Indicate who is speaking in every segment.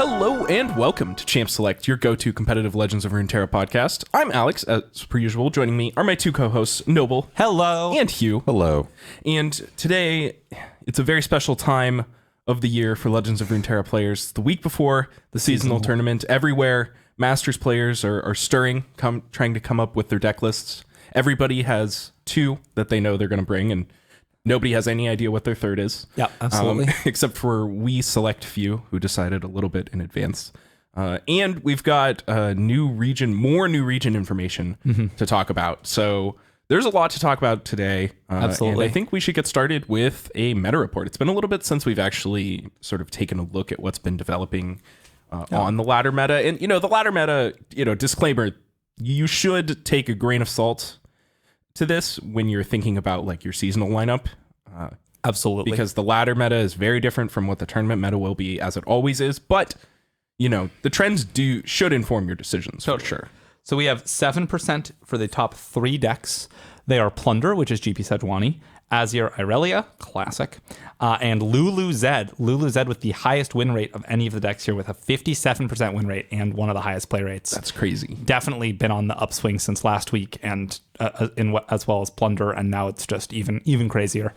Speaker 1: Hello and welcome to Champ Select, your go-to competitive Legends of Runeterra podcast. I'm Alex, as per usual. Joining me are my two co-hosts, Noble.
Speaker 2: Hello.
Speaker 1: And Hugh.
Speaker 3: Hello.
Speaker 1: And today, it's a very special time of the year for Legends of Runeterra players. The week before the seasonal tournament, everywhere, Masters players are stirring, trying to come up with their deck lists. Everybody has two that they know they're going to bring, and nobody has any idea what their third is.
Speaker 2: Yeah, absolutely.
Speaker 1: Except for we select few who decided a little bit in advance. And we've got more new region information to talk about. So there's a lot to talk about today.
Speaker 2: Absolutely.
Speaker 1: And I think we should get started with a meta report. It's been a little bit since we've actually sort of taken a look at what's been developing on the ladder meta. And, the ladder meta, disclaimer, you should take a grain of salt to this when you're thinking about like your seasonal lineup.
Speaker 2: Absolutely.
Speaker 1: Because the ladder meta is very different from what the tournament meta will be, as it always is. But, the trends should inform your decisions for sure.
Speaker 2: So we have 7% for the top three decks. They are Plunder, which is GP Sejuani, Azir Irelia, classic, and Lulu Zed. Lulu Zed with the highest win rate of any of the decks here with a 57% win rate and one of the highest play rates.
Speaker 1: That's crazy.
Speaker 2: Definitely been on the upswing since last week, and as well as Plunder, and now it's just even crazier.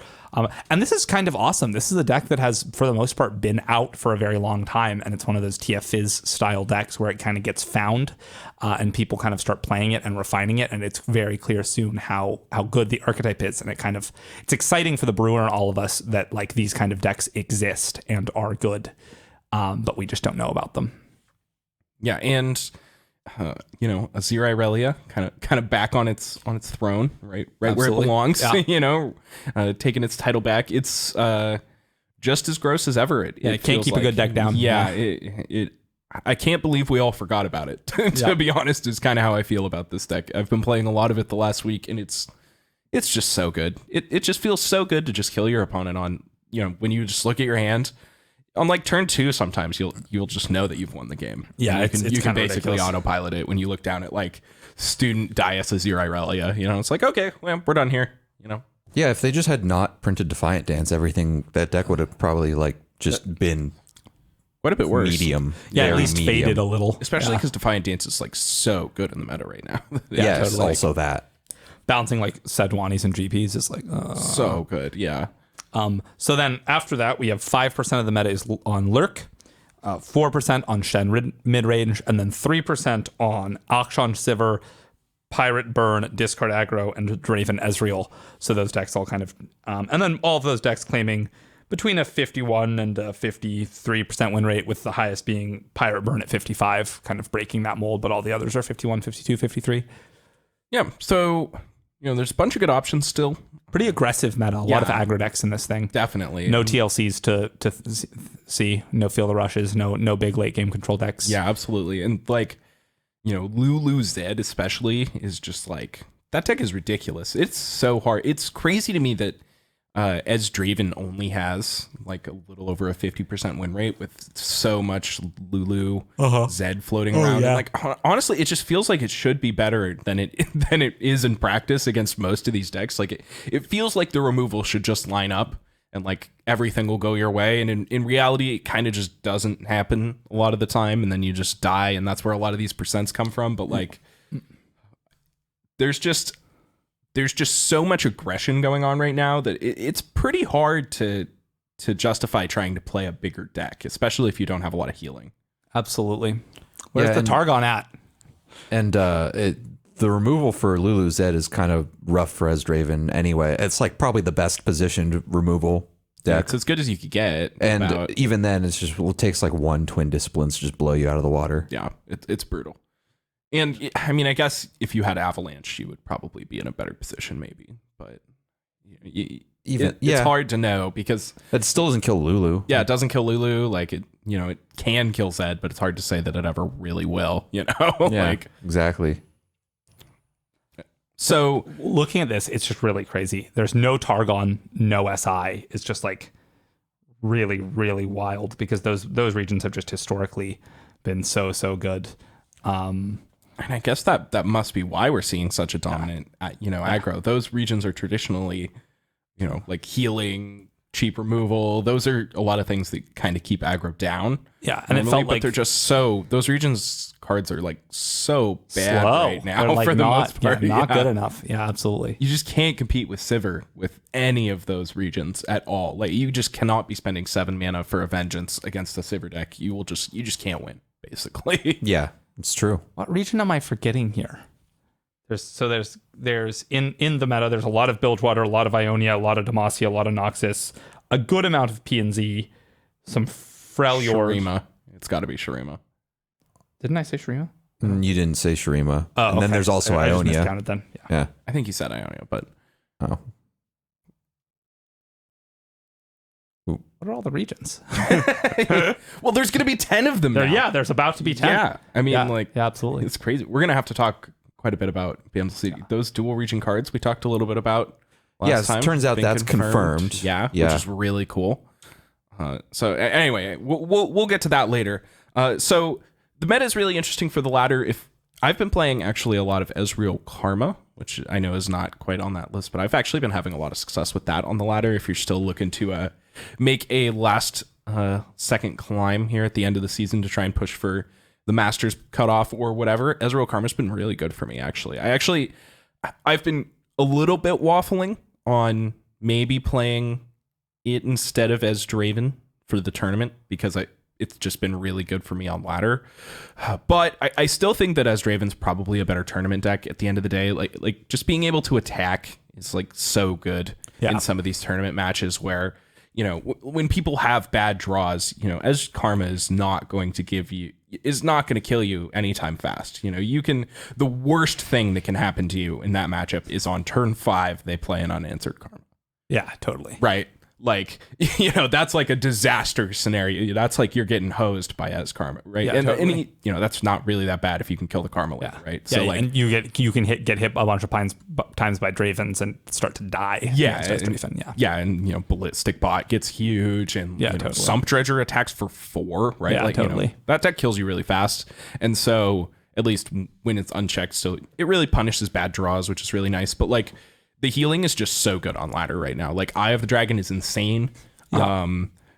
Speaker 2: And this is kind of awesome. This is a deck that has, for the most part, been out for a very long time, and it's one of those TF Fizz style decks where it kind of gets found, and people kind of start playing it and refining it, and it's very clear soon how good the archetype is, and it's exciting for the brewer and all of us that like these kind of decks exist and are good, but we just don't know about them.
Speaker 1: Yeah, and Azir Irelia kind of back on its throne, right where it belongs.
Speaker 2: Yeah.
Speaker 1: Taking its title back. It's just as gross as ever.
Speaker 2: It can't keep a good deck down.
Speaker 1: Yeah, I can't believe we all forgot about it. To be honest, is kind of how I feel about this deck. I've been playing a lot of it the last week, and it's just so good. It just feels so good to just kill your opponent on, when you just look at your hand. On like turn 2, sometimes you'll just know that you've won the game.
Speaker 2: Yeah,
Speaker 1: you can basically
Speaker 2: ridiculous.
Speaker 1: autopilot it when you look down at like student Dias Azir Irelia. It's like, okay, well, we're done here.
Speaker 3: Yeah, if they just had not printed Defiant Dance, that deck would have probably been
Speaker 1: Quite a bit worse.
Speaker 3: Medium.
Speaker 2: Yeah, at least
Speaker 3: medium.
Speaker 2: faded a little.
Speaker 1: Especially because Defiant Dance is like so good in the meta right now.
Speaker 3: Yeah, it's
Speaker 2: totally.
Speaker 3: also that.
Speaker 2: Bouncing like Sejuani's and GPs is like
Speaker 1: so good. Yeah.
Speaker 2: So then after that, we have 5% of the meta is on Lurk, 4% on Shen mid-range, and then 3% on Akshan Sivir, Pirate Burn, Discard Aggro, and Draven Ezreal. So those decks all kind of... and then all of those decks claiming between a 51 and a 53% win rate, with the highest being Pirate Burn at 55, kind of breaking that mold, but all the others are 51, 52, 53.
Speaker 1: Yeah, so... there's a bunch of good options still.
Speaker 2: Pretty aggressive meta. A lot of aggro decks in this thing.
Speaker 1: Definitely.
Speaker 2: No TLCs to see. No Feel the Rushes. No big late game control decks.
Speaker 1: Yeah, absolutely. And like, Lulu Zed especially is just like, that deck is ridiculous. It's so hard. It's crazy to me that as Draven only has like a little over a 50% win rate with so much Lulu Zed floating around.
Speaker 2: Yeah.
Speaker 1: And like, honestly, it just feels like it should be better than it is in practice against most of these decks. Like it feels like the removal should just line up and like everything will go your way. And in reality, it kind of just doesn't happen a lot of the time. And then you just die. And that's where a lot of these percents come from. But like, there's just so much aggression going on right now that it's pretty hard to justify trying to play a bigger deck, especially if you don't have a lot of healing.
Speaker 2: Absolutely. Where's the Targon at?
Speaker 3: And the removal for Lulu Zed is kind of rough for Draven anyway. It's like probably the best positioned removal deck.
Speaker 1: Yeah, it's as good as you could get.
Speaker 3: And even then, it takes like one Twin Disciplines to just blow you out of the water.
Speaker 1: Yeah, it's brutal. And I mean, I guess if you had Avalanche, you would probably be in a better position, maybe. But it's hard to know because
Speaker 3: it still doesn't kill Lulu.
Speaker 1: Yeah, it doesn't kill Lulu. Like it can kill Zed, but it's hard to say that it ever really will.
Speaker 3: Yeah,
Speaker 1: like
Speaker 3: exactly.
Speaker 2: So looking at this, it's just really crazy. There's no Targon, no SI. It's just like really, really wild because those regions have just historically been so good.
Speaker 1: And I guess that must be why we're seeing such a dominant, aggro. Those regions are traditionally, like healing, cheap removal. Those are a lot of things that kind of keep aggro down.
Speaker 2: Yeah, and
Speaker 1: normally,
Speaker 2: it felt
Speaker 1: but
Speaker 2: like
Speaker 1: they're just so, those regions cards are like so bad
Speaker 2: slow
Speaker 1: right now
Speaker 2: They're, like,
Speaker 1: for the
Speaker 2: not,
Speaker 1: most part.
Speaker 2: not good enough. Yeah, absolutely.
Speaker 1: You just can't compete with Sivir with any of those regions at all. Like you just cannot be spending 7 mana for a Vengeance against a Sivir deck. You just can't win, basically.
Speaker 3: Yeah, it's true.
Speaker 2: What region am I forgetting here? There's in the meta, there's a lot of Bilgewater, a lot of Ionia, a lot of Demacia, a lot of Noxus, a good amount of P&Z, some Freljord.
Speaker 1: Shurima. It's got to be Shurima.
Speaker 2: Didn't I say Shurima?
Speaker 3: You didn't say Shurima.
Speaker 2: Oh,
Speaker 3: and then there's also
Speaker 2: I just
Speaker 3: Ionia.
Speaker 2: miscounted then.
Speaker 3: Yeah.
Speaker 1: I think you said Ionia, but
Speaker 3: Oh.
Speaker 2: What are all the regions?
Speaker 1: well, there's going to be 10 of them now.
Speaker 2: There's about to be 10.
Speaker 1: Yeah. I mean,
Speaker 2: yeah, absolutely.
Speaker 1: it's crazy. We're going to have to talk quite a bit about Bandle City. Those dual region cards we talked a little bit about last time.
Speaker 3: Turns out
Speaker 1: Been
Speaker 3: that's confirmed.
Speaker 1: Yeah, which is really cool. Anyway, we'll get to that later. So the meta is really interesting for the ladder. If I've been playing actually a lot of Ezreal Karma, which I know is not quite on that list, but I've actually been having a lot of success with that on the ladder. If you're still looking to make a last second climb here at the end of the season to try and push for the Masters cutoff or whatever, Ezreal Karma's been really good for me, actually. I've been a little bit waffling on maybe playing it instead of Draven for the tournament because it's just been really good for me on ladder. But I still think that Draven's probably a better tournament deck at the end of the day. Like just being able to attack is like so good in some of these tournament matches where, you know, when people have bad draws, you know, as Karma is not going to kill you anytime fast. You know, the worst thing that can happen to you in that matchup is on turn 5, they play an unanswered Karma.
Speaker 2: Yeah, totally.
Speaker 1: Right. Like, you know, that's like a disaster scenario. That's like you're getting hosed by Karma, right?
Speaker 2: Yeah,
Speaker 1: and
Speaker 2: totally.
Speaker 1: you know, that's not really that bad if you can kill the Karma later, right?
Speaker 2: Yeah, so like, and you can get hit a bunch of times by Dravens and start to die.
Speaker 1: Yeah,
Speaker 2: that's pretty fun.
Speaker 1: Yeah, and you know, Ballistic Bot gets huge, and
Speaker 2: totally.
Speaker 1: Sump Dredger attacks for 4, right?
Speaker 2: Yeah,
Speaker 1: like,
Speaker 2: totally.
Speaker 1: You know, that deck kills you really fast, and so at least when it's unchecked, so it really punishes bad draws, which is really nice. But like the healing is just so good on ladder right now. Like Eye of the Dragon is insane. Yeah.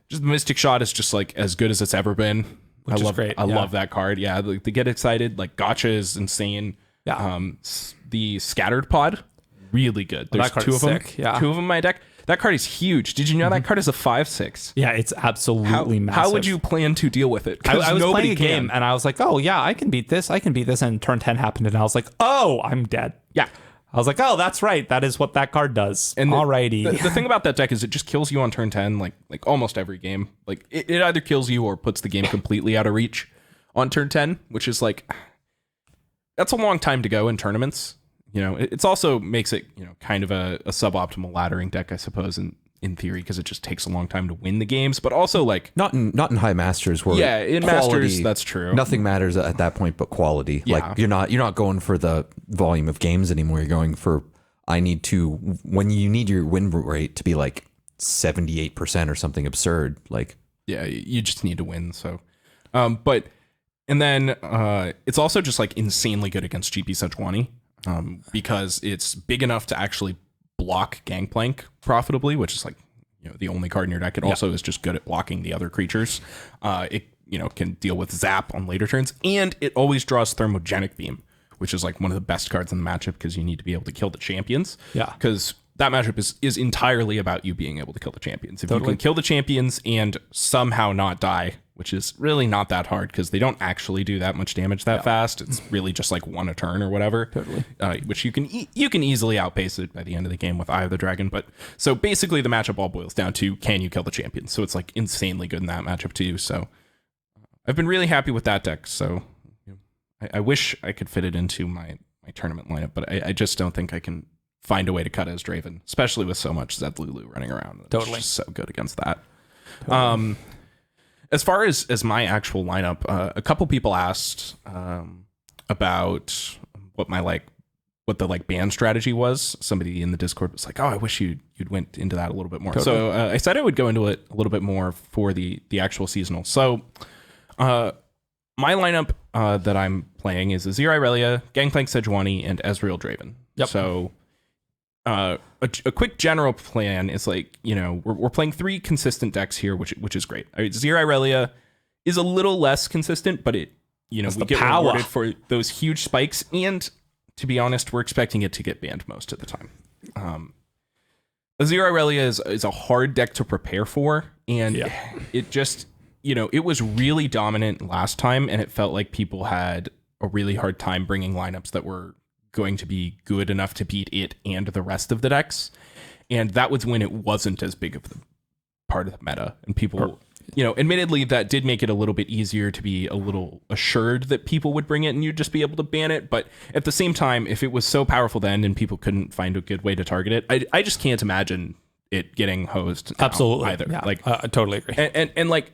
Speaker 1: Just Mystic Shot is just like as good as it's ever been.
Speaker 2: Which is great.
Speaker 1: I love that card. Yeah, like, to get excited. Like Gotcha is insane.
Speaker 2: Yeah.
Speaker 1: The Scattered Pod, really good. There's
Speaker 2: that card
Speaker 1: 2
Speaker 2: is
Speaker 1: of them.
Speaker 2: sick. Yeah.
Speaker 1: 2 of them in my deck. That card is huge. Did you know that card is a 5/6?
Speaker 2: Yeah, it's absolutely massive.
Speaker 1: How would you plan to deal with it?
Speaker 2: I was
Speaker 1: nobody
Speaker 2: playing a game and I was like, oh yeah, I can beat this. And turn 10 happened and I was like, oh, I'm dead.
Speaker 1: Yeah.
Speaker 2: I was like, oh, that's right. That is what that card does.
Speaker 1: And
Speaker 2: alrighty.
Speaker 1: The thing about that deck is it just kills you on turn 10, like almost every game. Like it either kills you or puts the game completely out of reach on turn 10, which is like, that's a long time to go in tournaments. You know, it's also makes it, you know, kind of a suboptimal laddering deck, I suppose, in theory, because it just takes a long time to win the games, but also like
Speaker 3: Not in high masters where
Speaker 1: in
Speaker 3: quality,
Speaker 1: masters that's true.
Speaker 3: Nothing matters at that point but quality.
Speaker 1: Yeah.
Speaker 3: Like you're not going for the volume of games anymore. You're going for when you need your win rate to be like 78% or something absurd. Like
Speaker 1: you just need to win. So but and then it's also just like insanely good against GP Sejuani because it's big enough to actually block Gangplank profitably, which is like, you know, the only card in your deck. It also is just good at blocking the other creatures. It, you know, can deal with Zap on later turns, and it always draws Thermogenic Beam, which is like one of the best cards in the matchup because you need to be able to kill the champions.
Speaker 2: Yeah.
Speaker 1: Because that matchup is entirely about you being able to kill the champions. If you can kill the champions and somehow not die, which is really not that hard because they don't actually do that much damage that fast. It's really just like 1 a turn or whatever.
Speaker 2: Totally.
Speaker 1: Which you can easily outpace it by the end of the game with Eye of the Dragon. But so basically the matchup all boils down to, can you kill the champions? So it's like insanely good in that matchup too. So I've been really happy with that deck. So I wish I could fit it into my tournament lineup, but I just don't think I can find a way to cut as Draven, especially with so much Zed Lulu running around. It's
Speaker 2: Totally.
Speaker 1: just so good against that. Totally. As far as my actual lineup, a couple people asked about what the ban strategy was. Somebody in the Discord was like, "Oh, I wish you'd went into that a little bit more."
Speaker 2: Totally.
Speaker 1: So I said I would go into it a little bit more for the actual seasonal. So my lineup that I'm playing is Azir Irelia, Gangplank Sejuani, and Ezreal Draven.
Speaker 2: Yep.
Speaker 1: So a quick general plan is like, we're playing 3 consistent decks here, which is great. Zero Irelia is a little less consistent, but we get rewarded for those huge spikes. And to be honest, we're expecting it to get banned most of the time. Zero Irelia is a hard deck to prepare for, and it just, it was really dominant last time, and it felt like people had a really hard time bringing lineups that were going to be good enough to beat it and the rest of the decks. And that was when it wasn't as big of the part of the meta, and people, admittedly that did make it a little bit easier to be a little assured that people would bring it and you'd just be able to ban it. But at the same time, if it was so powerful then and people couldn't find a good way to target it, I just can't imagine it getting hosed
Speaker 2: absolutely
Speaker 1: either.
Speaker 2: Yeah, I totally agree.
Speaker 1: And like,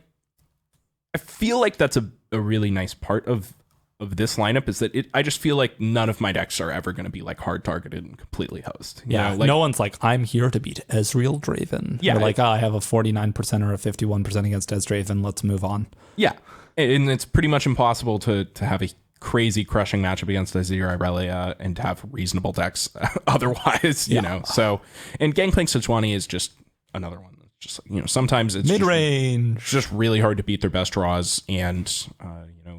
Speaker 1: I feel like that's a really nice part of this lineup is that I just feel like none of my decks are ever going to be like hard targeted and completely hosed.
Speaker 2: No one's like, I'm here to beat Ezreal Draven.
Speaker 1: Yeah,
Speaker 2: you're like, I have a 49% or a 51% against Draven. Let's move on.
Speaker 1: Yeah, and it's pretty much impossible to have a crazy crushing matchup against Zero Irelia and to have reasonable decks otherwise. So, and Gangplank Sejuani is just another one. Just sometimes it's
Speaker 2: mid-range,
Speaker 1: just really hard to beat their best draws, and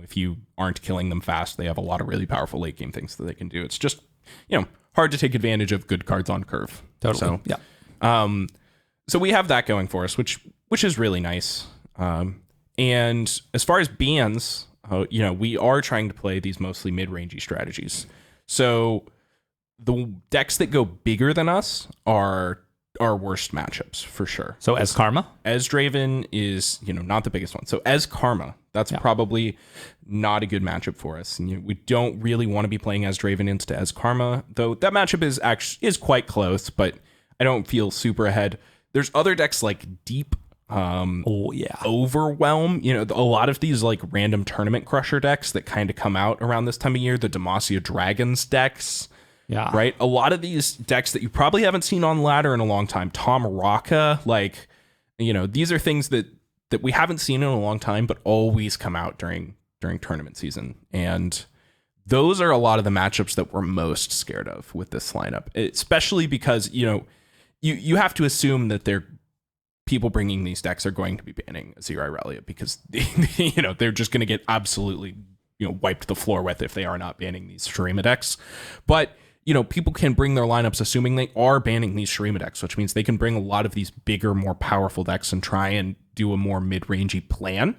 Speaker 1: if you aren't killing them fast, they have a lot of really powerful late game things that they can do. It's just hard to take advantage of good cards on curve.
Speaker 2: Totally.
Speaker 1: So
Speaker 2: yeah.
Speaker 1: So we have that going for us, which is really nice. And as far as bans, we are trying to play these mostly mid-rangey strategies. So the decks that go bigger than us are our worst matchups for sure.
Speaker 2: So as Karma?
Speaker 1: As Draven is, not the biggest one. So as Karma, that's probably not a good matchup for us. And we don't really want to be playing as Draven into as Karma, though that matchup is quite close, but I don't feel super ahead. There's other decks like Deep, Overwhelm, a lot of these like random tournament crusher decks that kind of come out around this time of year, the Demacia Dragons decks.
Speaker 2: Yeah.
Speaker 1: Right. A lot of these decks that you probably haven't seen on ladder in a long time. Tom Raka, these are things that we haven't seen in a long time, but always come out during tournament season. And those are a lot of the matchups that we're most scared of with this lineup, especially because, you have to assume that people bringing these decks are going to be banning Zero Irelia because, they're just going to get absolutely, wiped the floor with if they are not banning these Shurima decks. But people can bring their lineups assuming they are banning these Shurima decks, which means they can bring a lot of these bigger, more powerful decks and try and do a more mid-rangey plan,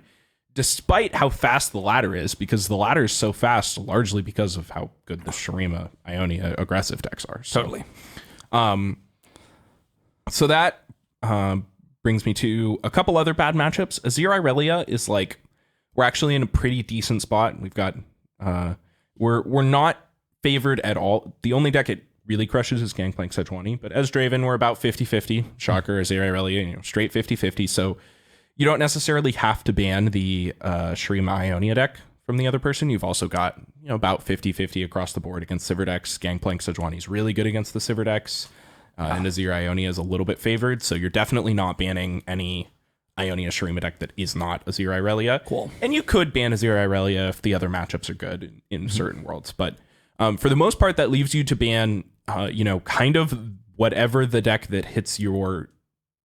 Speaker 1: despite how fast the ladder is, because the ladder is so fast, largely because of how good the Shurima Ionia aggressive decks are. So,
Speaker 2: totally.
Speaker 1: So that brings me to a couple other bad matchups. Zero Irelia is like, we're actually in a pretty decent spot. We've got, we're not favored at all. The only deck it really crushes is Gangplank Sejuani, but as Draven, we're about 50-50. Shocker, as Zero Irelia, straight 50-50. So you don't necessarily have to ban the Shurima Ionia deck from the other person. You've also got, about 50-50 across the board against Sivir decks. Gangplank Sejuani is really good against the Sivir decks. And Azir Ionia is a little bit favored, so you're definitely not banning any Ionia Shurima deck that is not Azir Irelia.
Speaker 2: Cool.
Speaker 1: And you could ban Azir Irelia if the other matchups are good in certain worlds. But for the most part, that leaves you to ban, kind of whatever the deck that hits your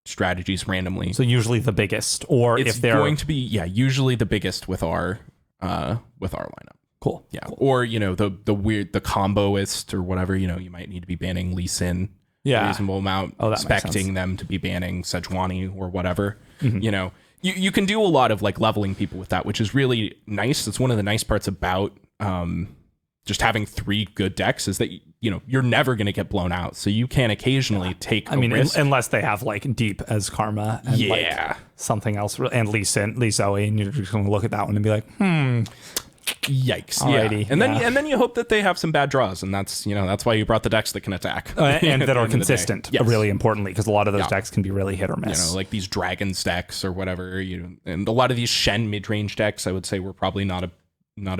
Speaker 1: strategies randomly.
Speaker 2: So usually the biggest, or
Speaker 1: it's
Speaker 2: if they're
Speaker 1: going to be, usually the biggest with our lineup.
Speaker 2: Cool.
Speaker 1: Yeah.
Speaker 2: Cool.
Speaker 1: Or, the weird, the comboist or whatever, you might need to be banning Lee Sin.
Speaker 2: Yeah.
Speaker 1: Reasonable amount,
Speaker 2: that makes sense.
Speaker 1: expecting them to be banning Sejuani or whatever. Mm-hmm. You can do a lot of like leveling people with that, which is really nice. It's one of the nice parts about just having three good decks is that you're never going to get blown out. So you can occasionally take a risk.
Speaker 2: Unless they have like Deep as Karma and like something else, and Lee Zoe, and you're just going to look at that one and be like,
Speaker 1: yikes.
Speaker 2: Alrighty,
Speaker 1: Yeah. And then you hope that they have some bad draws, and that's that's why you brought the decks that can attack
Speaker 2: and that are consistent.
Speaker 1: Yes.
Speaker 2: Really importantly, because a lot of those decks can be really hit or miss.
Speaker 1: Like these dragons decks or whatever. And a lot of these Shen mid-range decks, I would say, we're probably not a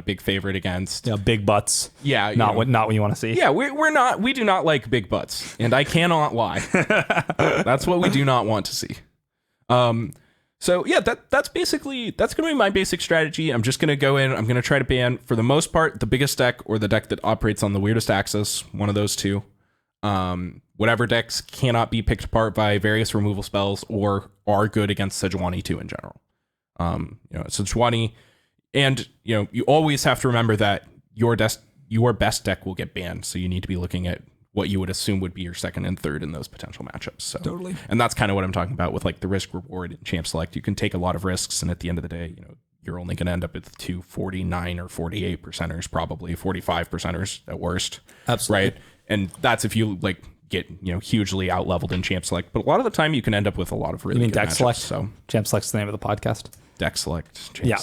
Speaker 1: big favorite against.
Speaker 2: Yeah, big butts.
Speaker 1: Yeah,
Speaker 2: not what you want to see.
Speaker 1: Yeah, we do not like big butts, and I cannot lie. That's what we do not want to see. So yeah, that's going to be my basic strategy. I'm just going to go in. I'm going to try to ban, for the most part, the biggest deck or the deck that operates on the weirdest axis. One of those two. whatever decks cannot be picked apart by various removal spells or are good against Sejuani too in general. Sejuani, and you always have to remember that your best deck will get banned, so you need to be looking at what you would assume would be your second and third in those potential matchups. So
Speaker 2: Totally.
Speaker 1: And that's kind of what I'm talking about with like the risk reward in Champ Select. You can take a lot of risks, and at the end of the day, you're only going to end up with 249 or 48 percenters, probably 45 percenters at worst.
Speaker 2: Absolutely.
Speaker 1: Right. And that's if you like get, hugely out leveled in Champ Select. But a lot of the time you can end up with a lot of really
Speaker 2: You mean
Speaker 1: good
Speaker 2: deck
Speaker 1: matchups.
Speaker 2: select?
Speaker 1: So
Speaker 2: Champ Select's the name of the podcast.
Speaker 1: deck select.
Speaker 2: Yeah.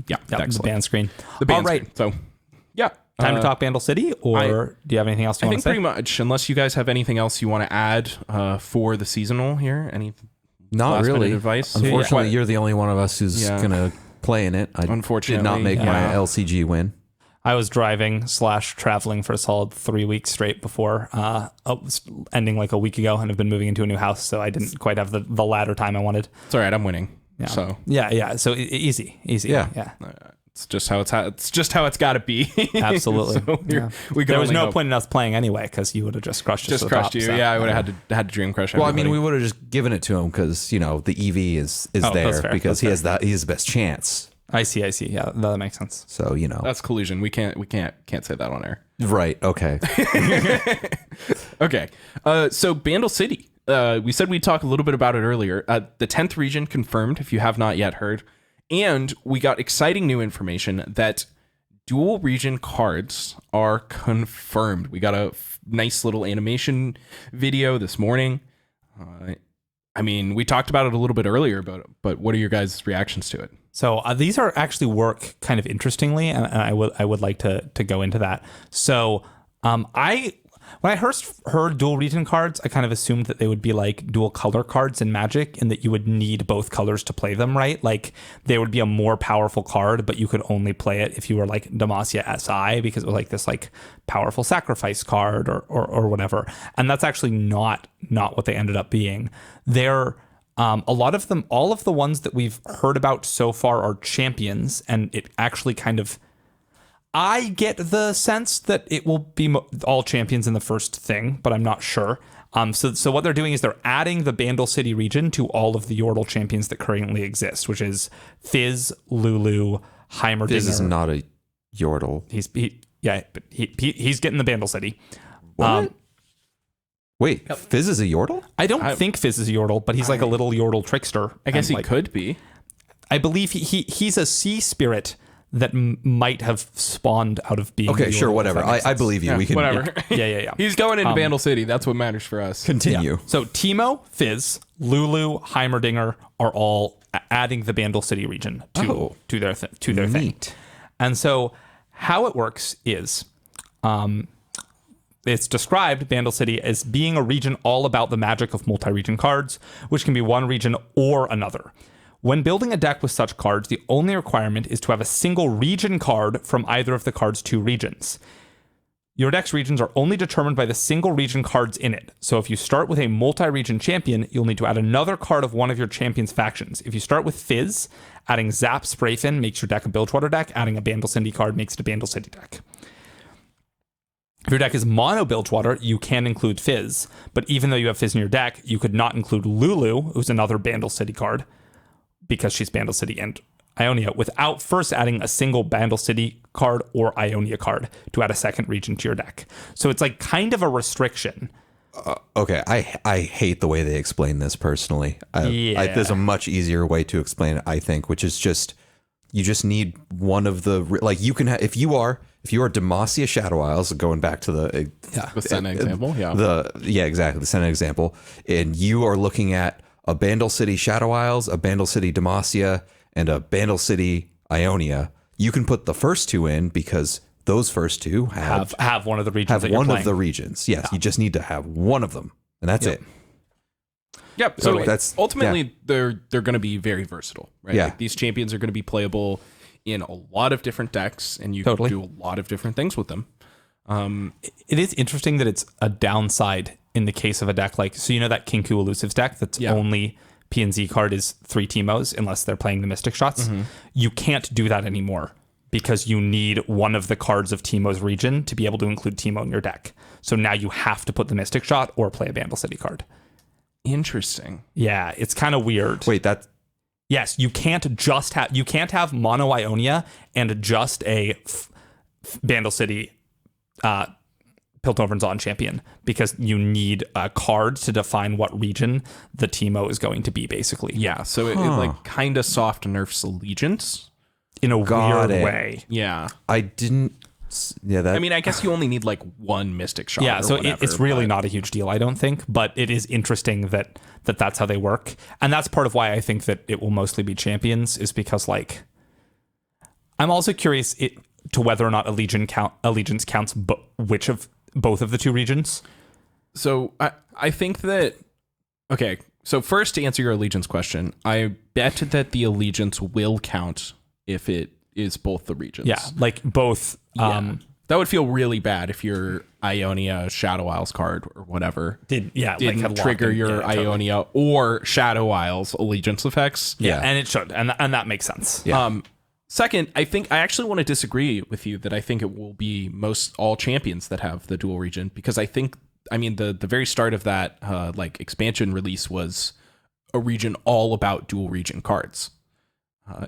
Speaker 1: Deck
Speaker 2: The
Speaker 1: select.
Speaker 2: ban screen.
Speaker 1: The ban
Speaker 2: All right.
Speaker 1: screen. So yeah.
Speaker 2: Time to talk Bandle City, or do you have anything else you
Speaker 1: I
Speaker 2: want
Speaker 1: think
Speaker 2: to say?
Speaker 1: pretty much, unless you guys have anything else you want to add for the seasonal here. Any
Speaker 3: Not
Speaker 1: last
Speaker 3: really.
Speaker 1: minute advice?
Speaker 3: Unfortunately,
Speaker 1: Yeah.
Speaker 3: you're the only one of us who's gonna play in it. I
Speaker 1: Unfortunately,
Speaker 3: did not make my
Speaker 1: yeah.
Speaker 3: LCG win.
Speaker 2: I was driving / traveling for a solid 3 weeks straight before ending like a week ago, and have been moving into a new house, so I didn't quite have the latter time I wanted.
Speaker 1: It's all right. I'm winning.
Speaker 2: Yeah.
Speaker 1: So
Speaker 2: Yeah. So easy.
Speaker 3: Yeah.
Speaker 1: it's just how it's got to be.
Speaker 2: Absolutely.
Speaker 1: So
Speaker 2: Yeah.
Speaker 1: we can
Speaker 2: There was
Speaker 1: only
Speaker 2: no
Speaker 1: hope.
Speaker 2: point in us playing anyway, because you would have just crushed us.
Speaker 1: Just
Speaker 2: to the
Speaker 1: crushed
Speaker 2: top,
Speaker 1: you.
Speaker 2: so,
Speaker 1: Yeah, I would have had to dream crush.
Speaker 3: Well, I mean,
Speaker 1: everybody.
Speaker 3: we would have just given it to him because the EV is
Speaker 2: Oh, that's
Speaker 3: there
Speaker 2: fair.
Speaker 3: because
Speaker 2: That's
Speaker 3: he has the best chance.
Speaker 2: I see. Yeah, that makes sense.
Speaker 3: So
Speaker 1: that's collusion. We can't say that on air.
Speaker 3: right. Okay.
Speaker 1: Okay. So Bandle City. We said we'd talk a little bit about it earlier. The 10th region confirmed, if you have not yet heard. And we got exciting new information that dual region cards are confirmed. We got a nice little animation video this morning. I mean, we talked about it a little bit earlier, but what are your guys' reactions to it?
Speaker 2: So these are actually work kind of interestingly, and I would like to go into that. So when I first heard dual region cards, I kind of assumed that they would be like dual color cards in Magic, and that you would need both colors to play them, right? Like they would be a more powerful card, but you could only play it if you were like Demacia SI, because it was like this like powerful sacrifice card or whatever. And that's actually not what they ended up being. They're a lot of them, all of the ones that we've heard about so far are champions, and it actually kind of, I get the sense that it will be all champions in the first thing, but I'm not sure. So what they're doing is they're adding the Bandle City region to all of the Yordle champions that currently exist, which is Fizz, Lulu, Heimerdinger.
Speaker 3: This is not a Yordle.
Speaker 2: He's getting the Bandle City.
Speaker 3: What? Wait, Fizz is a Yordle?
Speaker 2: I don't think Fizz is a Yordle, but he's like a little Yordle trickster.
Speaker 1: I guess
Speaker 2: and,
Speaker 1: he could be.
Speaker 2: I believe he's a sea spirit that might have spawned out of being.
Speaker 3: Okay, sure,
Speaker 2: Yordle,
Speaker 3: whatever.
Speaker 2: if that makes
Speaker 3: I
Speaker 2: sense.
Speaker 3: believe you. We can
Speaker 1: Whatever.
Speaker 2: Yeah.
Speaker 1: He's going into Bandle City. That's what matters for us.
Speaker 3: continue.
Speaker 2: Yeah. So Teemo, Fizz, Lulu, Heimerdinger are all adding the Bandle City region to their thing.
Speaker 3: Neat.
Speaker 2: And so how it works is, it's described, Bandle City, as being a region all about the magic of multi-region cards, which can be one region or another. When building a deck with such cards, the only requirement is to have a single region card from either of the card's two regions. Your deck's regions are only determined by the single region cards in it. So if you start with a multi-region champion, you'll need to add another card of one of your champion's factions. If you start with Fizz, adding Zap Sprayfin makes your deck a Bilgewater deck, adding a Bandle City card makes it a Bandle City deck. If your deck is mono Bilgewater, you can include Fizz, but even though you have Fizz in your deck, you could not include Lulu, who's another Bandle City card, because she's Bandle City and Ionia, without first adding a single Bandle City card or Ionia card to add a second region to your deck. So it's like kind of a restriction.
Speaker 3: Okay, I hate the way they explain this personally. There's a much easier way to explain it, I think, which is just you just need one of the like you can if you are Demacia Shadow Isles, going back to the
Speaker 1: Senna example,
Speaker 3: exactly, the Senna example, and you are looking at a Bandle City Shadow Isles, a Bandle City Demacia, and a Bandle City Ionia. You can put the first two in because those first two have
Speaker 2: one of the regions.
Speaker 3: Have
Speaker 2: that you're
Speaker 3: one
Speaker 2: playing.
Speaker 3: of the regions. Yes, you just need to have one of them, and that's it.
Speaker 1: Yep. So
Speaker 3: that's
Speaker 1: ultimately they're going to be very versatile, right?
Speaker 3: Yeah.
Speaker 1: Like these champions are going to be playable in a lot of different decks, and you can do a lot of different things with them.
Speaker 2: It is interesting that it's a downside in the case of a deck like, so you know that Kinku Elusives deck that's only P and Z card is 3 Teemos unless they're playing the Mystic Shots. You can't do that anymore because you need one of the cards of Teemo's region to be able to include Teemo in your deck. So now you have to put the Mystic Shot or play a Bandle City card.
Speaker 1: Interesting.
Speaker 2: Yeah, it's kind of weird.
Speaker 3: Wait, that's
Speaker 2: Yes, you can't have mono Ionia and just a Bandle City Piltover's on champion, because you need a card to define what region the Teemo is going to be, basically.
Speaker 1: Yeah, so it like kind of soft nerfs Allegiance
Speaker 2: in a
Speaker 3: Got
Speaker 2: weird
Speaker 3: it.
Speaker 2: way.
Speaker 1: Yeah.
Speaker 3: I didn't. Yeah, that.
Speaker 1: I mean, I guess you only need like one Mystic Shot.
Speaker 2: Yeah,
Speaker 1: or
Speaker 2: so
Speaker 1: whatever,
Speaker 2: it's really
Speaker 1: but-
Speaker 2: not a huge deal, I don't think, but it is interesting that that's how they work. And that's part of why I think that it will mostly be champions, is because, like, I'm also curious to whether or not Allegiance counts which of both of the two regions.
Speaker 1: So I think that, okay, so first, to answer your Allegiance question, I bet that the Allegiance will count if it is both the regions.
Speaker 2: Yeah, like both.
Speaker 1: That would feel really bad if your Ionia Shadow Isles card or whatever
Speaker 2: Didn't
Speaker 1: didn't trigger your Ionia or Shadow Isles Allegiance effects.
Speaker 2: Yeah, and it should, and that makes sense.
Speaker 3: Yeah.
Speaker 1: Second, I actually want to disagree with you that I think it will be most all champions that have the dual region, because I mean the very start of that like expansion release was a region all about dual region cards,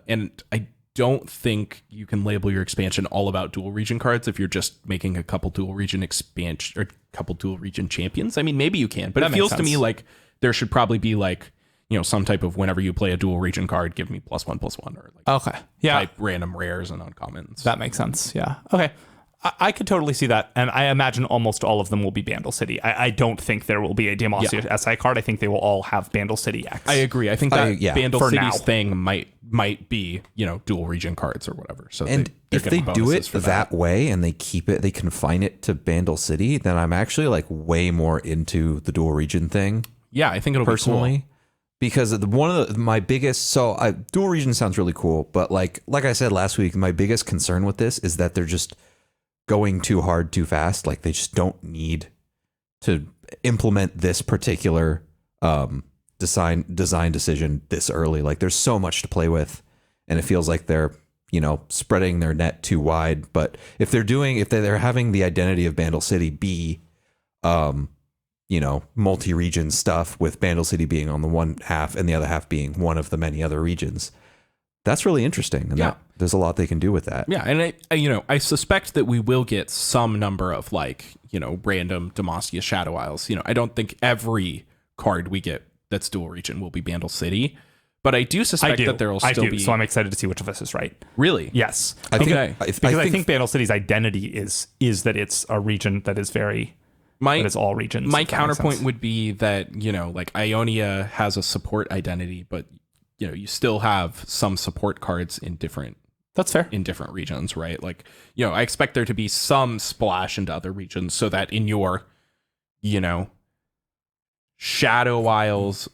Speaker 1: and I don't think you can label your expansion all about dual region cards if you're just making a couple dual region expansion or a couple dual region champions. I mean, maybe you can, but
Speaker 2: That
Speaker 1: it feels
Speaker 2: makes
Speaker 1: to me
Speaker 2: sense.
Speaker 1: like there should probably be like, you know, some type of whenever you play a dual region card, give me +1/+1 or like
Speaker 2: Okay. Yeah,
Speaker 1: type random rares and uncommons.
Speaker 2: that makes sense. Yeah. Okay. I could totally see that, and I imagine almost all of them will be Bandle City. I don't think there will be a Demacia SI card. I think they will all have Bandle City X.
Speaker 1: I agree. I think that Bandle
Speaker 2: for
Speaker 1: City's
Speaker 2: now.
Speaker 1: thing might be, you know, dual region cards or whatever. So
Speaker 3: And if they do it that way and they they confine it to Bandle City, then I'm actually like way more into the dual region thing
Speaker 1: yeah, I think it'll
Speaker 3: personally.
Speaker 1: be cool.
Speaker 3: Because one of my biggest, dual region sounds really cool, but like I said last week, my biggest concern with this is that they're just going too hard too fast. Like they just don't need to implement this particular design decision this early. Like there's so much to play with, and it feels like they're, you know, spreading their net too wide. But if they're having the identity of Bandle City be you know, multi-region stuff, with Bandle City being on the one half and the other half being one of the many other regions, that's really interesting. And there's a lot they can do with that.
Speaker 1: Yeah, and I suspect that we will get some number of like, you know, random Demacia Shadow Isles. You know, I don't think every card we get that's dual region will be Bandle City, but I do suspect that there will still be.
Speaker 2: So I'm excited to see which of us is right.
Speaker 1: Really?
Speaker 2: Yes.
Speaker 3: I think,
Speaker 2: Because I think Bandle City's identity is that it's a region that is that is all regions.
Speaker 1: My
Speaker 2: if that makes
Speaker 1: counterpoint
Speaker 2: sense.
Speaker 1: would be that, you know, like Ionia has a support identity, but you know, you still have some support cards in different
Speaker 2: That's fair.
Speaker 1: regions, right? Like, you know, I expect there to be some splash into other regions so that in your, you know, Shadow Isles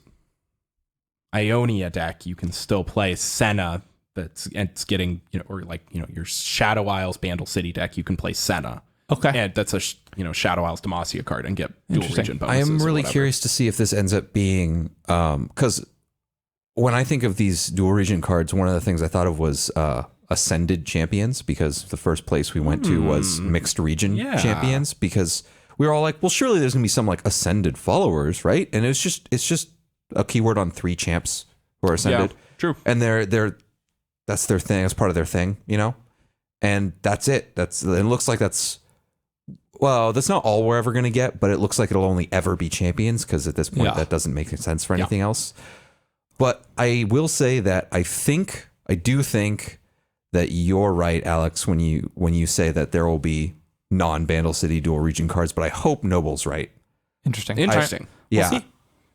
Speaker 1: Ionia deck, you can still play Senna it's getting, you know, or like, you know, your Shadow Isles Bandle City deck, you can play Senna.
Speaker 2: Okay.
Speaker 1: And that's a, you know, Shadow Isles Demacia card and get dual region
Speaker 3: I
Speaker 1: bonuses.
Speaker 3: am
Speaker 1: or
Speaker 3: really
Speaker 1: whatever.
Speaker 3: curious to see if this ends up being, because when I think of these dual region cards, one of the things I thought of was Ascended Champions, because the first place we went to was Mixed Region Champions, because we were all like, well, surely there's gonna be some like Ascended followers, right? And it's just a keyword on 3 champs who are Ascended.
Speaker 1: Yeah, true.
Speaker 3: And that's their thing, that's part of their thing, you know? And that's it. It looks like that's not all we're ever going to get, but it looks like it'll only ever be champions, because at this point that doesn't make sense for anything else. But I will say that I do think that you're right, Alex, when you say that there will be non-Bandle City dual region cards, but I hope Noble's right.
Speaker 2: Interesting.
Speaker 3: Yeah.
Speaker 2: We'll see.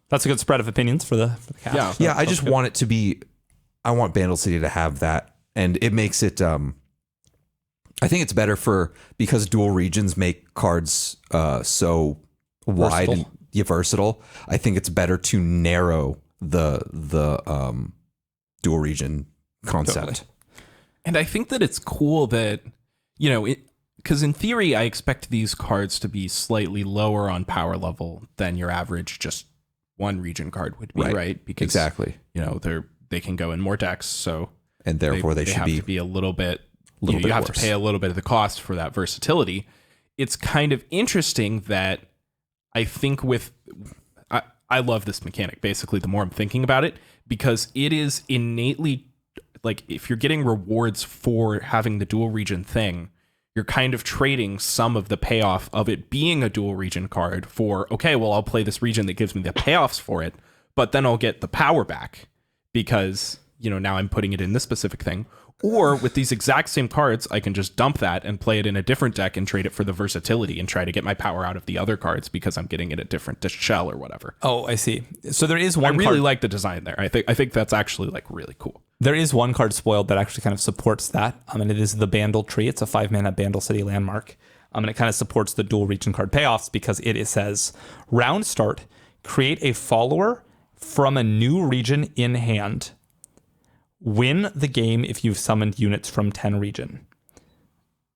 Speaker 2: That's a good spread of opinions for the cast.
Speaker 1: Yeah.
Speaker 3: Yeah, I just want it to be, I want Bandle City to have that, and it makes it I think it's better because dual regions make cards so wide and versatile. I think it's better to narrow the dual region concept.
Speaker 2: Totally.
Speaker 1: And I think that it's cool that, you know, because in theory, I expect these cards to be slightly lower on power level than your average just one region card would be, right? Because
Speaker 3: exactly,
Speaker 1: you know, they can go in more decks, so
Speaker 3: and therefore they should
Speaker 1: have
Speaker 3: be
Speaker 1: to be a little bit you have to pay a little bit of the cost for that versatility. It's kind of interesting that I think I love this mechanic, basically, the more I'm thinking about it, because it is innately, like, if you're getting rewards for having the dual region thing, you're kind of trading some of the payoff of it being a dual region card for, okay, well, I'll play this region that gives me the payoffs for it, but then I'll get the power back because, now I'm putting it in this specific thing. Or with these exact same cards, I can just dump that and play it in a different deck and trade it for the versatility and try to get my power out of the other cards because I'm getting it a different shell or whatever.
Speaker 2: Oh, I see. So there is one
Speaker 1: I really like the design there. I think that's actually like really cool.
Speaker 2: There is one card spoiled that actually kind of supports that. And it is the Bandle Tree. It's a 5-mana Bandle City landmark. And it kind of supports the dual region card payoffs because it says, round start, create a follower from a new region in hand. Win the game if you've summoned units from 10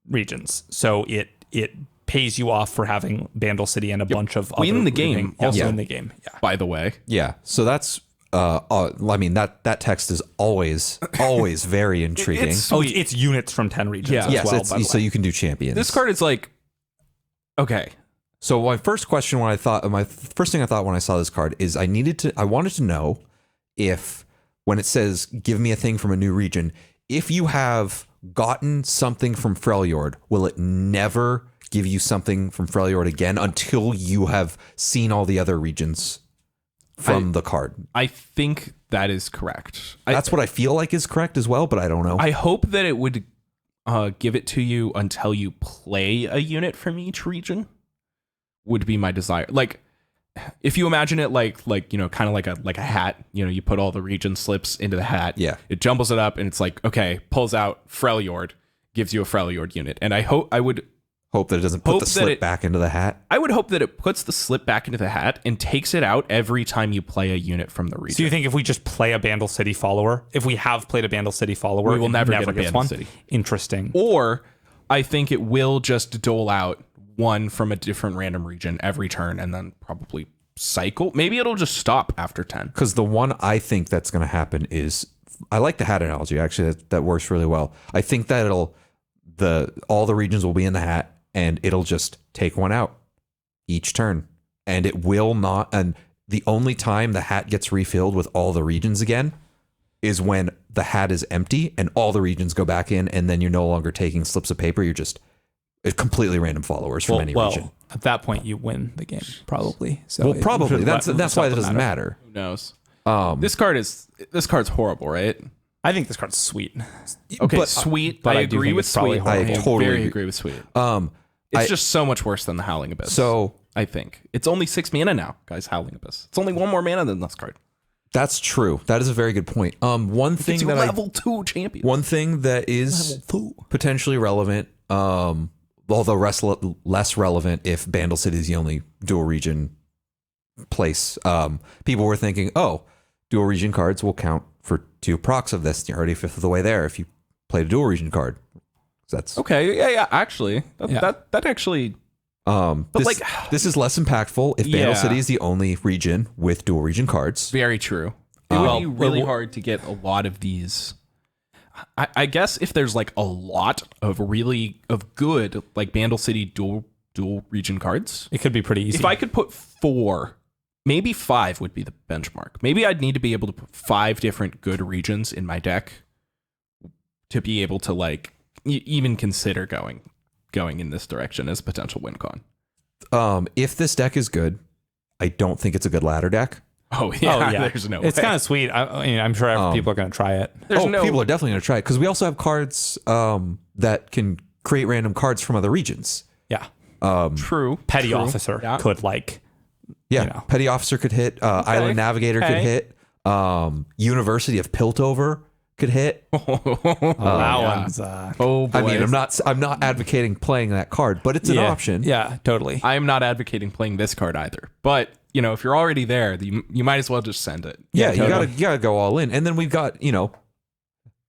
Speaker 2: regions. So it pays you off for having Bandle City and a bunch of
Speaker 1: win
Speaker 2: other
Speaker 1: the game.
Speaker 2: Also in the game. Yeah.
Speaker 1: By the way.
Speaker 3: Yeah. So that's that text is always very intriguing.
Speaker 2: It's units from 10 regions as well.
Speaker 3: So you can do champions.
Speaker 1: This card is like, okay.
Speaker 3: So my first thing I thought when I saw this card is I wanted to know if, when it says, give me a thing from a new region, if you have gotten something from Freljord, will it never give you something from Freljord again until you have seen all the other regions from the card?
Speaker 1: I think that is correct.
Speaker 3: That's what I feel like is correct as well, but I don't know.
Speaker 1: I hope that it would give it to you until you play a unit from each region, would be my desire. Like, if you imagine it like kind of like a hat, you put all the region slips into the hat.
Speaker 3: Yeah.
Speaker 1: It jumbles it up and it's like, okay, pulls out Freljord, gives you a Freljord unit. And I would
Speaker 3: hope that it doesn't put the slip back into the hat.
Speaker 1: I would hope that it puts the slip back into the hat and takes it out every time you play a unit from the region.
Speaker 2: So you think if we just play a Bandle City follower, if we have played a Bandle City follower,
Speaker 1: we will never get a Bandle City.
Speaker 2: Interesting.
Speaker 1: Or I think it will just dole out one from a different random region every turn and then probably cycle. Maybe it'll just stop after 10.
Speaker 3: Because the one I think that's going to happen is, I like the hat analogy, actually. That works really well. I think that all the regions will be in the hat and it'll just take one out each turn. And it will not, and the only time the hat gets refilled with all the regions again is when the hat is empty and all the regions go back in, and then you're no longer taking slips of paper. You're just completely random followers from any region.
Speaker 2: At that point, you win the game, probably. So
Speaker 3: probably. That's why that doesn't matter.
Speaker 1: Who knows? This card's horrible, right?
Speaker 2: I think this card's sweet.
Speaker 1: Okay, sweet. But I agree with sweet.
Speaker 3: I totally
Speaker 1: agree with sweet. It's just so much worse than the Howling Abyss.
Speaker 3: So
Speaker 1: I think it's only 6 mana now, guys. Howling Abyss. It's only 1 more mana than this card.
Speaker 3: That's true. That is a very good point. One thing that
Speaker 1: level 2 champion.
Speaker 3: One thing that is potentially relevant, although less relevant if Bandle City is the only dual region place. People were thinking, dual region cards will count for 2 procs of this. You're already a fifth of the way there if you played a dual region card. That's
Speaker 1: okay. Yeah. Actually, that actually.
Speaker 3: This is less impactful if Bandle City is the only region with dual region cards.
Speaker 1: Very true. It would be really hard to get a lot of these. I guess if there's like a lot of good like Bandle City dual region cards,
Speaker 2: it could be pretty easy.
Speaker 1: If I could put 4, maybe 5 would be the benchmark. Maybe I'd need to be able to put 5 different good regions in my deck to be able to like even consider going in this direction as a potential win con.
Speaker 3: If this deck is good, I don't think it's a good ladder deck.
Speaker 1: Oh yeah. There's no way.
Speaker 2: It's kind of sweet. I'm sure people are going to try it.
Speaker 3: People are definitely going to try it because we also have cards that can create random cards from other regions.
Speaker 2: Yeah.
Speaker 1: True.
Speaker 2: Petty Officer could
Speaker 3: Petty Officer could hit. Island Navigator could hit. University of Piltover could hit.
Speaker 2: One's.
Speaker 1: Oh boy.
Speaker 3: I mean, I'm not advocating playing that card, but it's an option.
Speaker 2: Yeah, totally.
Speaker 1: I am not advocating playing this card either. But if you're already there, you might as well just send it.
Speaker 3: Yeah, totally. you gotta go all in. And then we've got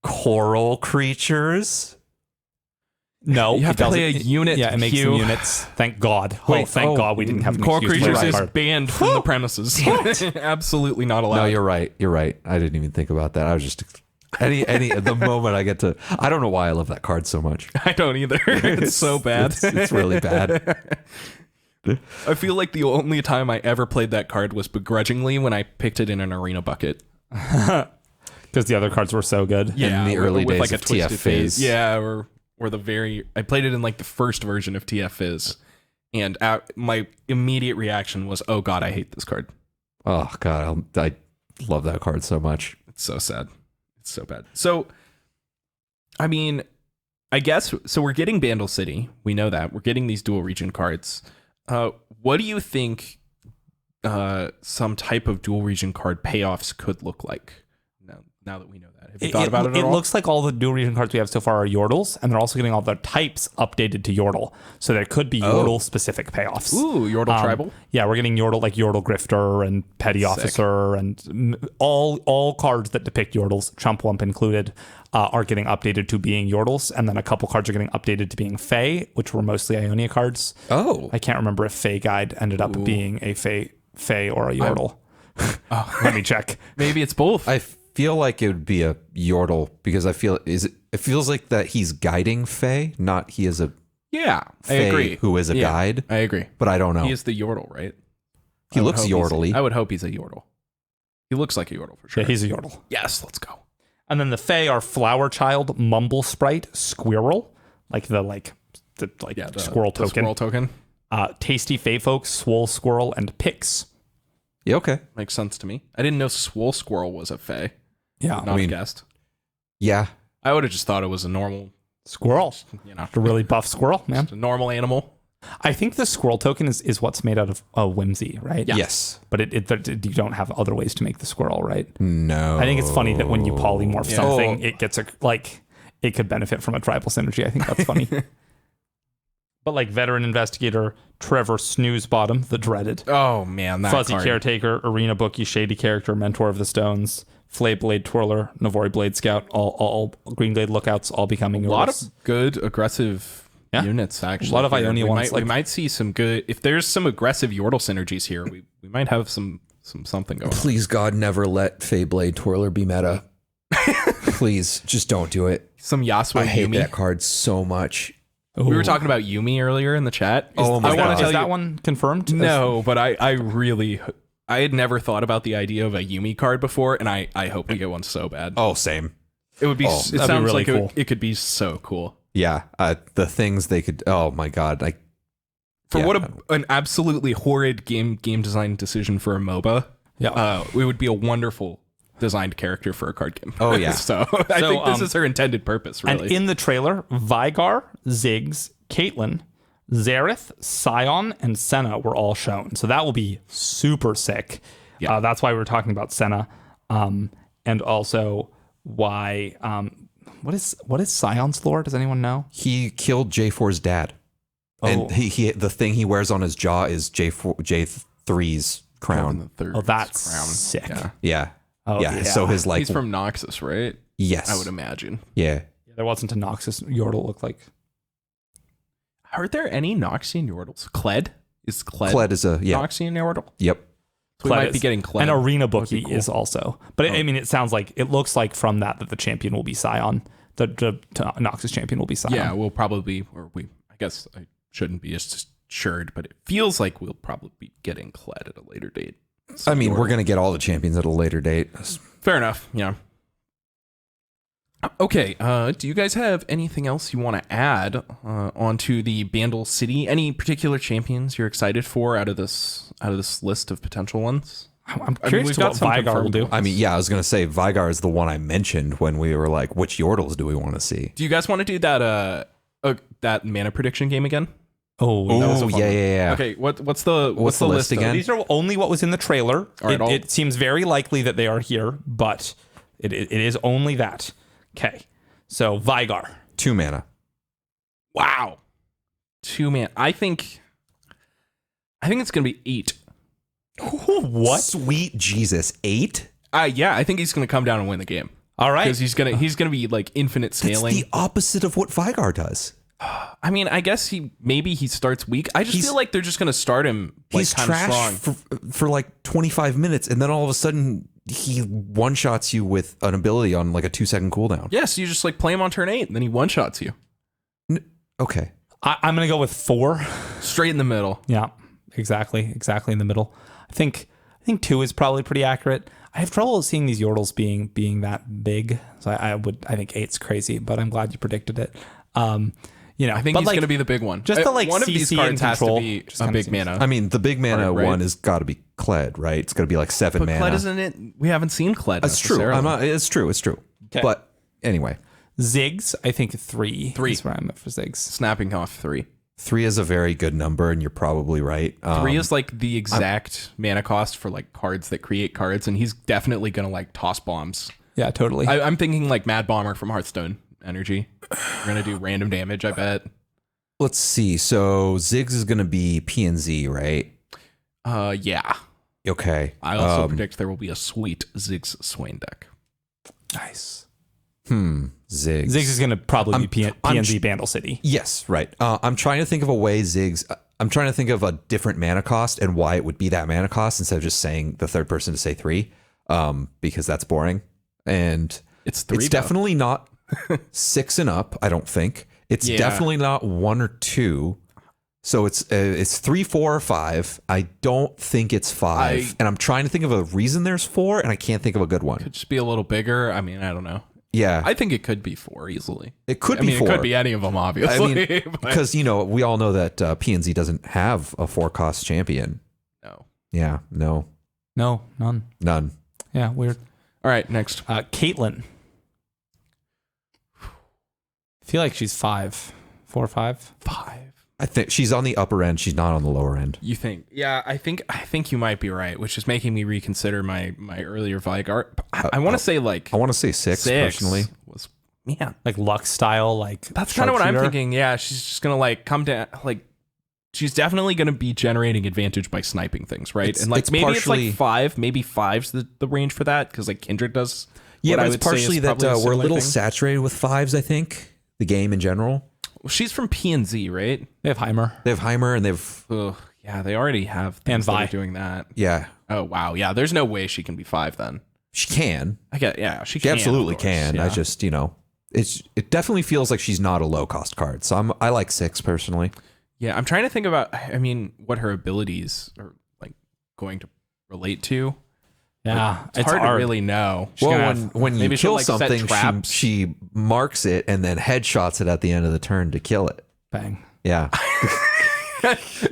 Speaker 3: coral creatures.
Speaker 2: No,
Speaker 1: you have to play a unit.
Speaker 2: Yeah, it makes some units. Thank God. Thank God we didn't have
Speaker 1: coral creatures is banned from the premises. Absolutely not allowed.
Speaker 3: No, you're right. I didn't even think about that. I was just Any the moment I get to, I don't know why I love that card so much.
Speaker 1: I don't either. It's so bad.
Speaker 3: It's really bad.
Speaker 1: I feel like the only time I ever played that card was begrudgingly when I picked it in an arena bucket.
Speaker 2: Because the other cards were so good.
Speaker 1: Yeah,
Speaker 3: in the early
Speaker 1: with
Speaker 3: days
Speaker 1: like a
Speaker 3: of
Speaker 1: Twisted
Speaker 3: TF
Speaker 1: Phase.
Speaker 3: Fizz.
Speaker 1: Yeah, or I played it in like the first version of TF Fizz, and my immediate reaction was, "Oh God, I hate this card."
Speaker 3: Oh God, I love that card so much.
Speaker 1: It's so sad. It's so bad. So, I mean, I guess so. We're getting Bandle City. We know that we're getting these dual region cards. What do you think some type of dual region card payoffs could look like? Now that we know that, have you thought about it at all?
Speaker 2: It looks like all the dual region cards we have so far are Yordles, and they're also getting all their types updated to Yordle. So there could be Yordle specific payoffs.
Speaker 1: Ooh, Yordle Tribal.
Speaker 2: Yeah, we're getting Yordle, like Yordle Grifter and Petty Officer, and all cards that depict Yordles, Chump Wump included, are getting updated to being Yordles, and then a couple cards are getting updated to being Fae, which were mostly Ionia cards.
Speaker 3: Oh,
Speaker 2: I can't remember if Fae Guide ended up being a Fae or a Yordle. Let me check.
Speaker 1: Maybe it's both.
Speaker 3: I feel like it would be a Yordle because it feels like that he's guiding Fae, not he is a
Speaker 1: I
Speaker 3: Fae
Speaker 1: agree.
Speaker 3: who is a guide.
Speaker 1: I agree.
Speaker 3: But I don't know.
Speaker 1: He is the Yordle, right?
Speaker 3: He looks Yordly.
Speaker 1: I would hope he's a Yordle. He looks like a Yordle for sure.
Speaker 2: Yeah, he's a Yordle.
Speaker 1: Yes, let's go.
Speaker 2: And then the Fae are Flower Child, Mumble Sprite, Squirrel, the squirrel token.
Speaker 1: Squirrel token.
Speaker 2: Tasty Fae Folk, Swole Squirrel, and Pix.
Speaker 3: Yeah, okay.
Speaker 1: Makes sense to me. I didn't know Swole Squirrel was a Fae.
Speaker 2: Yeah.
Speaker 1: Not guessed.
Speaker 3: Yeah.
Speaker 1: I would have just thought it was a normal,
Speaker 2: Squirrel. A really buff squirrel, man.
Speaker 1: just a normal animal.
Speaker 2: I think the squirrel token is what's made out of whimsy, right?
Speaker 1: Yeah.
Speaker 3: Yes.
Speaker 2: But you don't have other ways to make the squirrel, right?
Speaker 3: No.
Speaker 2: I think it's funny that when you polymorph something, it gets it could benefit from a tribal synergy. I think that's funny. But like Veteran Investigator, Trevor Snoozebottom, the dreaded.
Speaker 1: Oh man, that
Speaker 2: Fuzzy
Speaker 1: card.
Speaker 2: Caretaker, Arena Bookie, Shady Character, Mentor of the Stones, Flay Blade Twirler, Navori Blade Scout, all Green Blade Lookouts, all becoming
Speaker 1: A lot of good aggressive units, actually.
Speaker 2: A lot of Ionia ones.
Speaker 1: We might see some good. If there's some aggressive Yordle synergies here, we might have some something going on.
Speaker 3: Please, God, never let Feyblade Twirler be meta. Please, just don't do it.
Speaker 1: Some Yasuo
Speaker 3: I hate
Speaker 1: Yumi.
Speaker 3: that card so much.
Speaker 1: We were talking about Yumi earlier in the chat.
Speaker 3: Oh my God.
Speaker 2: Is that one confirmed?
Speaker 1: No, but I had never thought about the idea of a Yumi card before, and I hope we get one so bad.
Speaker 3: Oh, same.
Speaker 1: It would be. It sounds
Speaker 2: really
Speaker 1: like
Speaker 2: cool.
Speaker 1: it could be so cool.
Speaker 3: Yeah, the things they could. Oh my God!
Speaker 1: What an absolutely horrid game design decision for a MOBA.
Speaker 2: Yeah.
Speaker 1: It would be a wonderful designed character for a card game.
Speaker 3: Oh, yeah.
Speaker 1: So I think this is her intended purpose, really.
Speaker 2: And in the trailer, Vigar, Ziggs, Caitlyn, Xerath, Scion, and Senna were all shown. So that will be super sick.
Speaker 1: Yeah.
Speaker 2: That's why we were talking about Senna. And also why... what is Scion's lore? Does anyone know?
Speaker 3: He killed J4's dad, and he the thing he wears on his jaw is J3's crown.
Speaker 1: Oh,
Speaker 2: that's
Speaker 1: crown.
Speaker 2: sick.
Speaker 1: Yeah.
Speaker 3: Yeah.
Speaker 2: Oh,
Speaker 3: yeah. So his
Speaker 1: He's from Noxus, right?
Speaker 3: yes,
Speaker 1: I would imagine.
Speaker 3: Yeah.
Speaker 2: There wasn't a Noxus Yordle look like.
Speaker 1: Are there any Noxian Yordles? Kled? Is Kled?
Speaker 3: Kled is a
Speaker 1: Noxian Yordle?
Speaker 3: Yep.
Speaker 1: So we might be getting Kled.
Speaker 2: And Arena Bookie is also. But I mean, it looks like from that the champion will be Scion. The Noxus champion will be Scion.
Speaker 1: Yeah, we'll probably, I guess I shouldn't be assured, but it feels like we'll probably be getting Kled at a later date.
Speaker 3: I mean, we're going to get all the champions at a later date.
Speaker 1: Fair enough. Yeah. Okay. Do you guys have anything else you want to add onto the Bandle City? Any particular champions you're excited for out of this list of potential ones?
Speaker 2: I'm curious to what Vigar will do.
Speaker 3: I mean, yeah, I was going to say Vigar is the one I mentioned when we were like, which Yordles do we want to see?
Speaker 1: Do you guys want to do that that mana prediction game again?
Speaker 3: Oh, yeah.
Speaker 1: Okay, what's the list
Speaker 3: again?
Speaker 2: These are only what was in the trailer.
Speaker 1: Right,
Speaker 2: it seems very likely that they are here, but it is only that. Okay, so Vigar.
Speaker 3: 2 mana.
Speaker 1: Wow. 2 mana. I think it's gonna be 8.
Speaker 2: What?
Speaker 3: Sweet Jesus, 8?
Speaker 1: Yeah, I think he's gonna come down and win the game.
Speaker 2: All right,
Speaker 1: Because he's gonna be like infinite scaling.
Speaker 3: That's the opposite of what Vigar does.
Speaker 1: I mean, I guess he starts weak. I just feel like they're just gonna start him like
Speaker 3: He's
Speaker 1: kind of
Speaker 3: trash
Speaker 1: strong.
Speaker 3: for like 25 minutes, and then all of a sudden he one-shots you with an ability on like a 2-second cooldown.
Speaker 1: Yes, you just like play him on turn 8 and then he one-shots you.
Speaker 3: Okay.
Speaker 2: I'm going to go with 4.
Speaker 1: Straight in the middle.
Speaker 2: Yeah, exactly in the middle. I think 2 is probably pretty accurate. I have trouble seeing these Yordles being that big, so I think 8's crazy, but I'm glad you predicted it.
Speaker 1: I think he's going to be the big one.
Speaker 2: Just the like
Speaker 1: one of
Speaker 2: CC
Speaker 1: these cards has to
Speaker 2: control,
Speaker 1: be a big mana.
Speaker 3: I mean, the big mana
Speaker 1: Card, right?
Speaker 3: one has got to be Kled, right? It's got to be like 7 mana.
Speaker 1: Kled isn't it? We haven't seen Kled.
Speaker 3: That's true. It's true.
Speaker 2: Okay.
Speaker 3: But anyway,
Speaker 2: Ziggs, I think 3.
Speaker 1: 3
Speaker 2: is where I'm at for Ziggs.
Speaker 1: Snapping off 3.
Speaker 3: 3 is a very good number, and you're probably right.
Speaker 1: 3 is like the exact mana cost for like cards that create cards, and he's definitely gonna like toss bombs.
Speaker 2: Yeah, totally.
Speaker 1: I'm thinking like Mad Bomber from Hearthstone energy. We're gonna do random damage, I bet.
Speaker 3: Let's see. So Ziggs is going to be PNZ, right?
Speaker 1: Yeah.
Speaker 3: Okay.
Speaker 1: I also predict there will be a sweet Ziggs Swain deck.
Speaker 2: Nice.
Speaker 3: Ziggs.
Speaker 2: Ziggs is going to probably be PNZ Bandle City.
Speaker 3: Yes, right. I'm trying to think of a way Ziggs. I'm trying to think of a different mana cost and why it would be that mana cost instead of just saying the third person to say 3, because that's boring. And
Speaker 1: It's 3.
Speaker 3: it's definitely not 6 and up. I don't think it's definitely not 1 or 2. So it's 3, 4, or 5. I don't think it's 5, and I'm trying to think of a reason there's 4, and I can't think of a good one.
Speaker 1: Could just be a little bigger. I mean, I don't know.
Speaker 3: Yeah,
Speaker 1: I think it could be 4 easily.
Speaker 3: it could be 4.
Speaker 1: It could be any of them, obviously.
Speaker 3: I mean, because we all know that PNZ doesn't have a 4-cost champion.
Speaker 1: No.
Speaker 3: Yeah, no,
Speaker 2: None. Yeah, weird.
Speaker 1: All right, next.
Speaker 2: Caitlyn. I feel like she's 5. 4 or 5?
Speaker 1: 5.
Speaker 3: I think she's on the upper end. She's not on the lower end.
Speaker 1: You think? Yeah, I think you might be right, which is making me reconsider my earlier Vigart. I want to say like
Speaker 3: I want to say 6 personally.
Speaker 1: Was man.
Speaker 2: Like Lux style, like
Speaker 1: That's kind of what I'm
Speaker 2: sharpshooter?
Speaker 1: thinking. Yeah, she's just gonna like come down. Like she's definitely gonna be generating advantage by sniping things, right?
Speaker 3: It's-
Speaker 1: and like
Speaker 3: it's
Speaker 1: maybe
Speaker 3: partially-
Speaker 1: it's like 5. Maybe 5's the range for that because like Kindred does.
Speaker 3: Yeah,
Speaker 1: what
Speaker 3: but
Speaker 1: I
Speaker 3: it's
Speaker 1: would say
Speaker 3: partially
Speaker 1: is
Speaker 3: that
Speaker 1: probably
Speaker 3: we're a
Speaker 1: similar
Speaker 3: little
Speaker 1: thing.
Speaker 3: saturated with 5s. I think the game in general.
Speaker 1: Well, she's from PNZ, right?
Speaker 2: They have Heimer.
Speaker 3: They have Heimer and they've
Speaker 1: Ugh, yeah, they already have things
Speaker 2: And
Speaker 1: that are
Speaker 2: Vi.
Speaker 1: doing that.
Speaker 3: yeah.
Speaker 1: Oh wow, yeah. There's no way she can be 5 then.
Speaker 3: She can.
Speaker 1: I get yeah, she
Speaker 3: She
Speaker 1: can,
Speaker 3: absolutely
Speaker 1: of course,
Speaker 3: can.
Speaker 1: yeah.
Speaker 3: I just it definitely feels like she's not a low cost card. So I like 6 personally.
Speaker 1: Yeah, I'm trying to think about. I mean, what her abilities are like going to relate to.
Speaker 2: Yeah,
Speaker 1: It's hard to really know.
Speaker 2: She's gonna
Speaker 3: Well,
Speaker 2: have-
Speaker 3: when you
Speaker 1: maybe she'll,
Speaker 3: kill
Speaker 1: like, set
Speaker 3: something,
Speaker 1: traps.
Speaker 3: she marks it and then headshots it at the end of the turn to kill it.
Speaker 2: Bang.
Speaker 3: Yeah.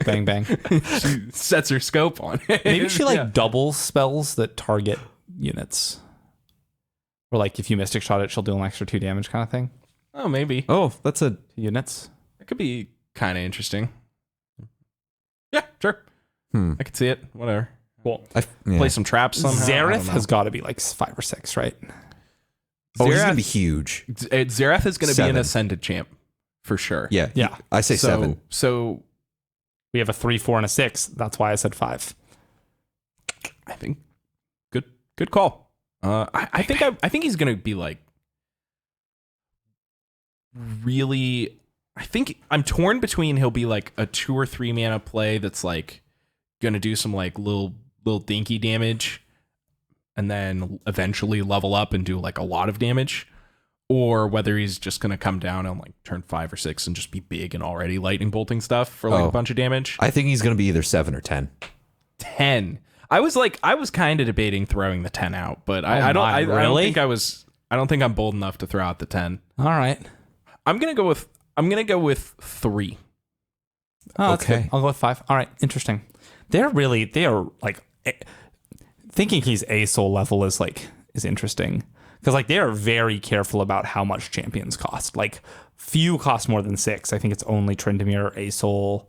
Speaker 2: Bang, bang.
Speaker 1: She sets her scope on it.
Speaker 2: Maybe she like
Speaker 1: Yeah.
Speaker 2: doubles spells that target units. Or like if you Mystic Shot it, she'll do an extra 2 damage kind of thing.
Speaker 1: Oh, maybe
Speaker 3: Oh, that's a
Speaker 2: To units.
Speaker 1: it could be kind of interesting. Yeah, sure.
Speaker 3: Hmm.
Speaker 1: I could see it. Whatever.
Speaker 2: Cool.
Speaker 1: Play some traps somehow. I don't
Speaker 2: Zareth
Speaker 1: know.
Speaker 2: has got to be like 5 or 6, right?
Speaker 3: Oh, he's gonna
Speaker 1: Zareth-
Speaker 3: be huge.
Speaker 1: Zareth is going to be an
Speaker 3: 7.
Speaker 1: ascended champ for sure.
Speaker 3: Yeah.
Speaker 2: Yeah.
Speaker 3: I say 7.
Speaker 1: So
Speaker 2: We have a 3, 4, and a 6. That's why I said 5.
Speaker 1: I think good call. I think he's gonna be like really. I think I'm torn between he'll be like a 2 or 3 mana play that's like gonna do some like little dinky damage, and then eventually level up and do like a lot of damage, or whether he's just gonna come down on like turn 5 or 6 and just be big and already lightning bolting stuff for like a bunch of damage.
Speaker 3: I think he's gonna be either 7 or 10.
Speaker 1: 10. I was kind of debating throwing the 10 out, but I don't
Speaker 2: really?
Speaker 1: think I'm bold enough to throw out the 10.
Speaker 2: All right.
Speaker 1: I'm going to go with 3.
Speaker 2: Oh, that's
Speaker 3: Okay.
Speaker 2: good. I'll go with 5. All right. Interesting. They are like thinking he's ASOL level is interesting because like they are very careful about how much champions cost. Like few cost more than 6. I think it's only Tryndamere, ASOL.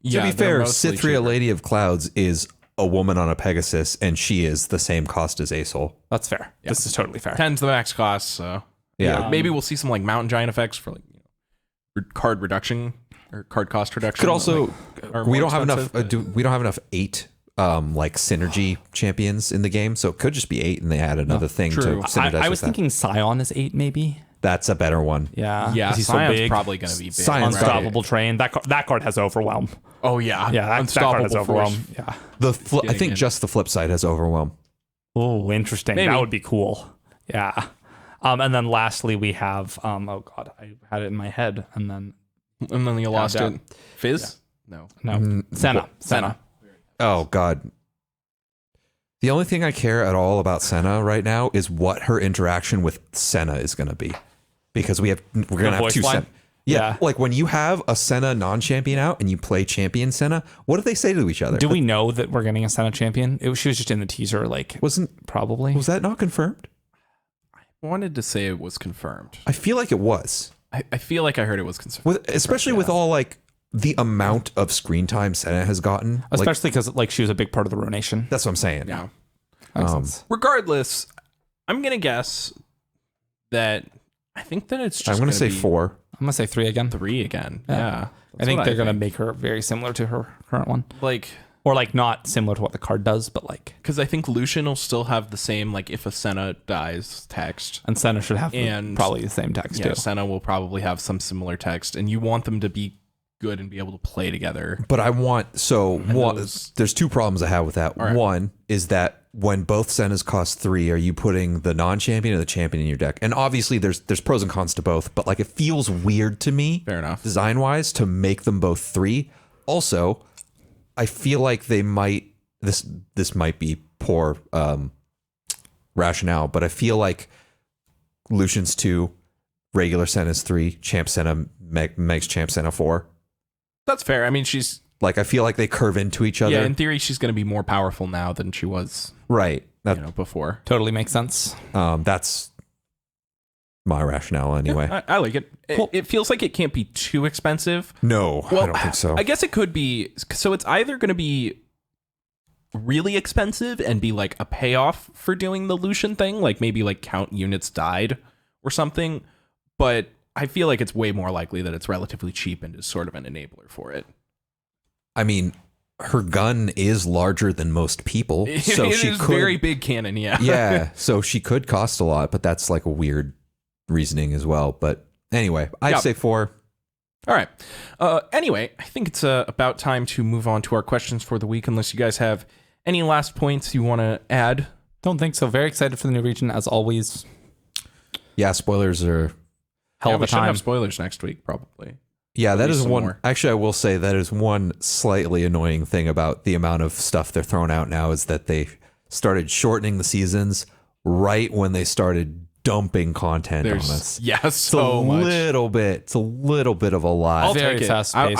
Speaker 3: To be fair, Cythria, Lady of Clouds, is a woman on a Pegasus, and she is the same cost as Asol.
Speaker 2: That's fair. Yeah. This is totally fair.
Speaker 1: 10's the max cost, so
Speaker 3: Yeah.
Speaker 1: maybe we'll see some like mountain giant effects for like card reduction or card cost reduction.
Speaker 3: Could also
Speaker 1: like, are
Speaker 3: we
Speaker 1: more
Speaker 3: don't have enough.
Speaker 1: expensive.
Speaker 3: We don't have enough 8 like synergy champions in the game, so it could just be 8, and they add another thing
Speaker 1: true.
Speaker 3: to synergize
Speaker 2: I
Speaker 3: with
Speaker 2: was
Speaker 3: that.
Speaker 2: thinking Scion is 8 maybe.
Speaker 3: That's a better one.
Speaker 2: Yeah.
Speaker 1: Yeah,
Speaker 2: 'cause he's
Speaker 1: Scion's
Speaker 2: so big.
Speaker 1: probably going to be big.
Speaker 3: Scion's
Speaker 1: right?
Speaker 2: Unstoppable Train. That card has Overwhelm.
Speaker 1: Oh yeah,
Speaker 2: Yeah, that card has
Speaker 1: Unstoppable
Speaker 2: Overwhelm.
Speaker 1: force.
Speaker 2: Yeah.
Speaker 3: I think
Speaker 1: in.
Speaker 3: just the flip side has Overwhelm.
Speaker 2: Oh, interesting.
Speaker 1: Maybe.
Speaker 2: That would be cool. Yeah. And then lastly, we have, oh God, I had it in my head. And then
Speaker 1: you lost
Speaker 2: down.
Speaker 1: it. Fizz? No.
Speaker 2: Senna.
Speaker 3: Oh God. The only thing I care at all about Senna right now is what her interaction with Senna is going to be, because we're going to have two Senna. Yeah, like when you have a Senna non-champion out and you play champion Senna, what do they say to each other?
Speaker 2: Do we know that we're getting a Senna champion? She was just in the teaser, like
Speaker 3: was that not confirmed?
Speaker 1: I wanted to say it was confirmed.
Speaker 3: I feel like it was.
Speaker 1: I feel like I heard it was confirmed.
Speaker 3: Especially with all like the amount of screen time Senna has gotten.
Speaker 2: Especially because like she was a big part of the Ruination.
Speaker 3: That's what I'm saying.
Speaker 1: Yeah.
Speaker 2: Regardless,
Speaker 1: I'm going to guess that I think that it's just
Speaker 3: I'm going to say 4.
Speaker 2: I'm going to say 3 again.
Speaker 1: 3 again. Yeah.
Speaker 2: I think they're going to make her very similar to her current one.
Speaker 1: Like,
Speaker 2: or like not similar to what the card does, but like,
Speaker 1: because I think Lucian will still have the same, like, if a Senna dies text.
Speaker 2: And Senna should have probably the same text too.
Speaker 1: Senna will probably have some similar text, and you want them to be good and be able to play together.
Speaker 3: But I want, there's 2 problems I have with that. Right. One is that when both Sennas cost 3, are you putting the non-champion or the champion in your deck? And obviously there's pros and cons to both, but like it feels weird to me,
Speaker 1: fair enough,
Speaker 3: design-wise, to make them both 3. Also, I feel like they might, this might be poor rationale, but I feel like Lucian's 2, regular Senna's 3, Champ Senna makes Champ Senna 4.
Speaker 1: That's fair. I mean, she's
Speaker 3: like, I feel like they curve into each other.
Speaker 1: Yeah, in theory, she's going to be more powerful now than she was,
Speaker 3: right?
Speaker 1: Before.
Speaker 2: Totally makes sense.
Speaker 3: That's my rationale anyway.
Speaker 1: Yeah, I like it. Cool. It feels like it can't be too expensive.
Speaker 3: No,
Speaker 1: well,
Speaker 3: I don't think so.
Speaker 1: I guess it could be. So it's either going to be really expensive and be like a payoff for doing the Lucian thing, like maybe like count units died or something. But I feel like it's way more likely that it's relatively cheap and is sort of an enabler for it.
Speaker 3: I mean, her gun is larger than most people, so
Speaker 1: it
Speaker 3: she
Speaker 1: is
Speaker 3: could,
Speaker 1: very big cannon. Yeah,
Speaker 3: yeah. So she could cost a lot, but that's like a weird reasoning as well. But anyway, I'd say 4.
Speaker 1: All right. Anyway, I think it's about time to move on to our questions for the week. Unless you guys have any last points you want to add.
Speaker 2: Don't think so. Very excited for the new region as always.
Speaker 3: Yeah, spoilers are
Speaker 2: hell of a time.
Speaker 1: We should have spoilers next week, probably.
Speaker 3: Yeah, that is one.
Speaker 1: More.
Speaker 3: Actually, I will say that is one slightly annoying thing about the amount of stuff they're throwing out now is that they started shortening the seasons right when they started dumping content on us.
Speaker 1: Yeah,
Speaker 3: It's a little bit of a lot.
Speaker 1: I'll
Speaker 2: Very
Speaker 1: take it.
Speaker 2: fast-paced,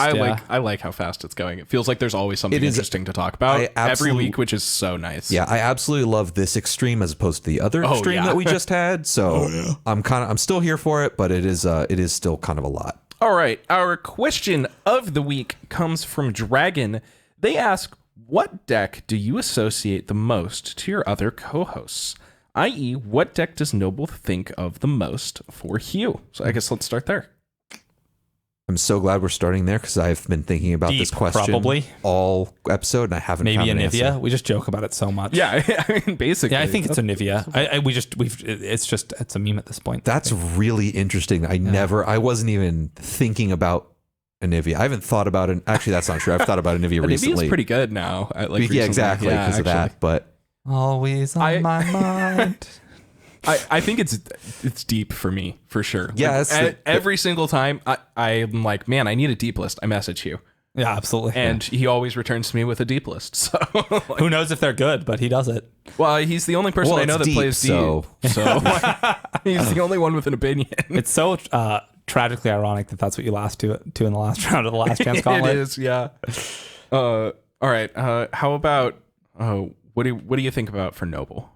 Speaker 1: I like how fast it's going. It feels like there's always something interesting to talk about every week, which is so nice.
Speaker 3: Yeah, I absolutely love this extreme as opposed to the other extreme that we just had. So I'm still here for it, but it is still kind of a lot.
Speaker 1: All right, our question of the week comes from Dragon. They ask, what deck do you associate the most to your other co-hosts? I.e., what deck does Noble think of the most for Hugh? So I guess let's start there.
Speaker 3: I'm so glad we're starting there because I've been thinking about this question
Speaker 2: probably
Speaker 3: all episode and I haven't
Speaker 2: maybe
Speaker 3: found an
Speaker 2: Anivia.
Speaker 3: answer.
Speaker 2: We just joke about it so much.
Speaker 1: Yeah, I mean, basically.
Speaker 2: Yeah, I think it's Anivia. It's a meme at this point.
Speaker 3: That's really interesting. I wasn't even thinking about Anivia. I haven't thought about it. Actually, that's not true. I've thought about Anivia recently.
Speaker 1: Anivia's pretty good now.
Speaker 3: Yeah, exactly, because of that. But
Speaker 2: always on my mind.
Speaker 1: I think it's deep for me, for sure.
Speaker 3: Yeah,
Speaker 1: like, every single time I'm like, man, I need a deep list. I message you.
Speaker 2: Yeah, absolutely.
Speaker 1: And he always returns to me with a deep list. So
Speaker 2: who knows if they're good, but he does it.
Speaker 1: Well, he's the only person I know that
Speaker 3: deep,
Speaker 1: plays deep. So he's the only one with an opinion.
Speaker 2: It's so tragically ironic that that's what you lost to in the last round of the Last Chance Gauntlet.
Speaker 1: It is, yeah. All right. How about what do you think about for Noble?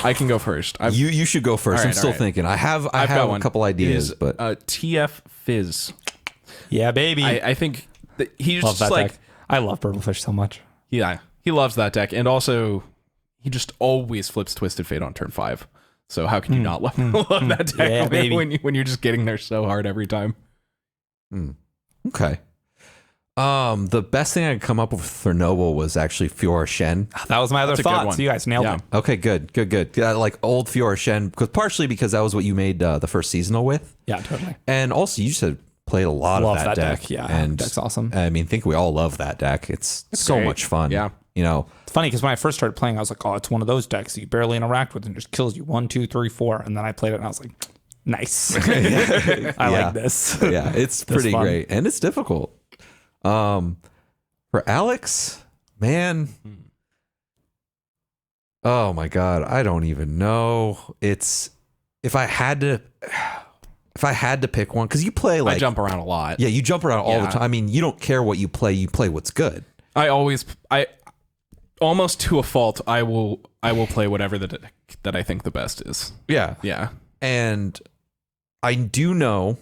Speaker 1: I can go first.
Speaker 3: You should go first. I'm still thinking. I have a couple ideas, but
Speaker 1: TF Fizz.
Speaker 2: Yeah, baby.
Speaker 1: I think that he's
Speaker 2: love
Speaker 1: just like
Speaker 2: deck. I love Burblefish so much.
Speaker 1: Yeah, he loves that deck, and also he just always flips Twisted Fate on turn 5. So how can you not love that deck when you're just getting there so hard every time?
Speaker 3: Okay. The best thing I could come up with for Noble was actually Fiora Shen.
Speaker 2: That was my other thought. So you guys nailed it.
Speaker 3: Okay, good. Yeah, like old Fiora Shen, partially because that was what you made the first seasonal with.
Speaker 2: Yeah, totally.
Speaker 3: And also you just played a lot of that deck.
Speaker 2: Yeah,
Speaker 3: and
Speaker 2: that's awesome.
Speaker 3: I mean, I think we all love that deck. It's so
Speaker 1: great.
Speaker 3: much fun.
Speaker 1: Yeah.
Speaker 3: You know,
Speaker 2: It's funny because when I first started playing, I was like, oh, it's one of those decks that you barely interact with and just kills you 1, 2, 3, 4. And then I played it and I was like, nice. I like this.
Speaker 3: Yeah, it's pretty
Speaker 2: fun.
Speaker 3: great. And it's difficult. For Alex, man. Oh my God. I don't even know. It's if I had to pick one, because you play like
Speaker 1: I jump around a lot.
Speaker 3: Yeah, you jump around all the
Speaker 1: Yeah.
Speaker 3: time. I mean, you don't care what you play what's good.
Speaker 1: I almost to a fault, I will play whatever the deck that I think the best is.
Speaker 3: Yeah.
Speaker 1: Yeah.
Speaker 3: And I do know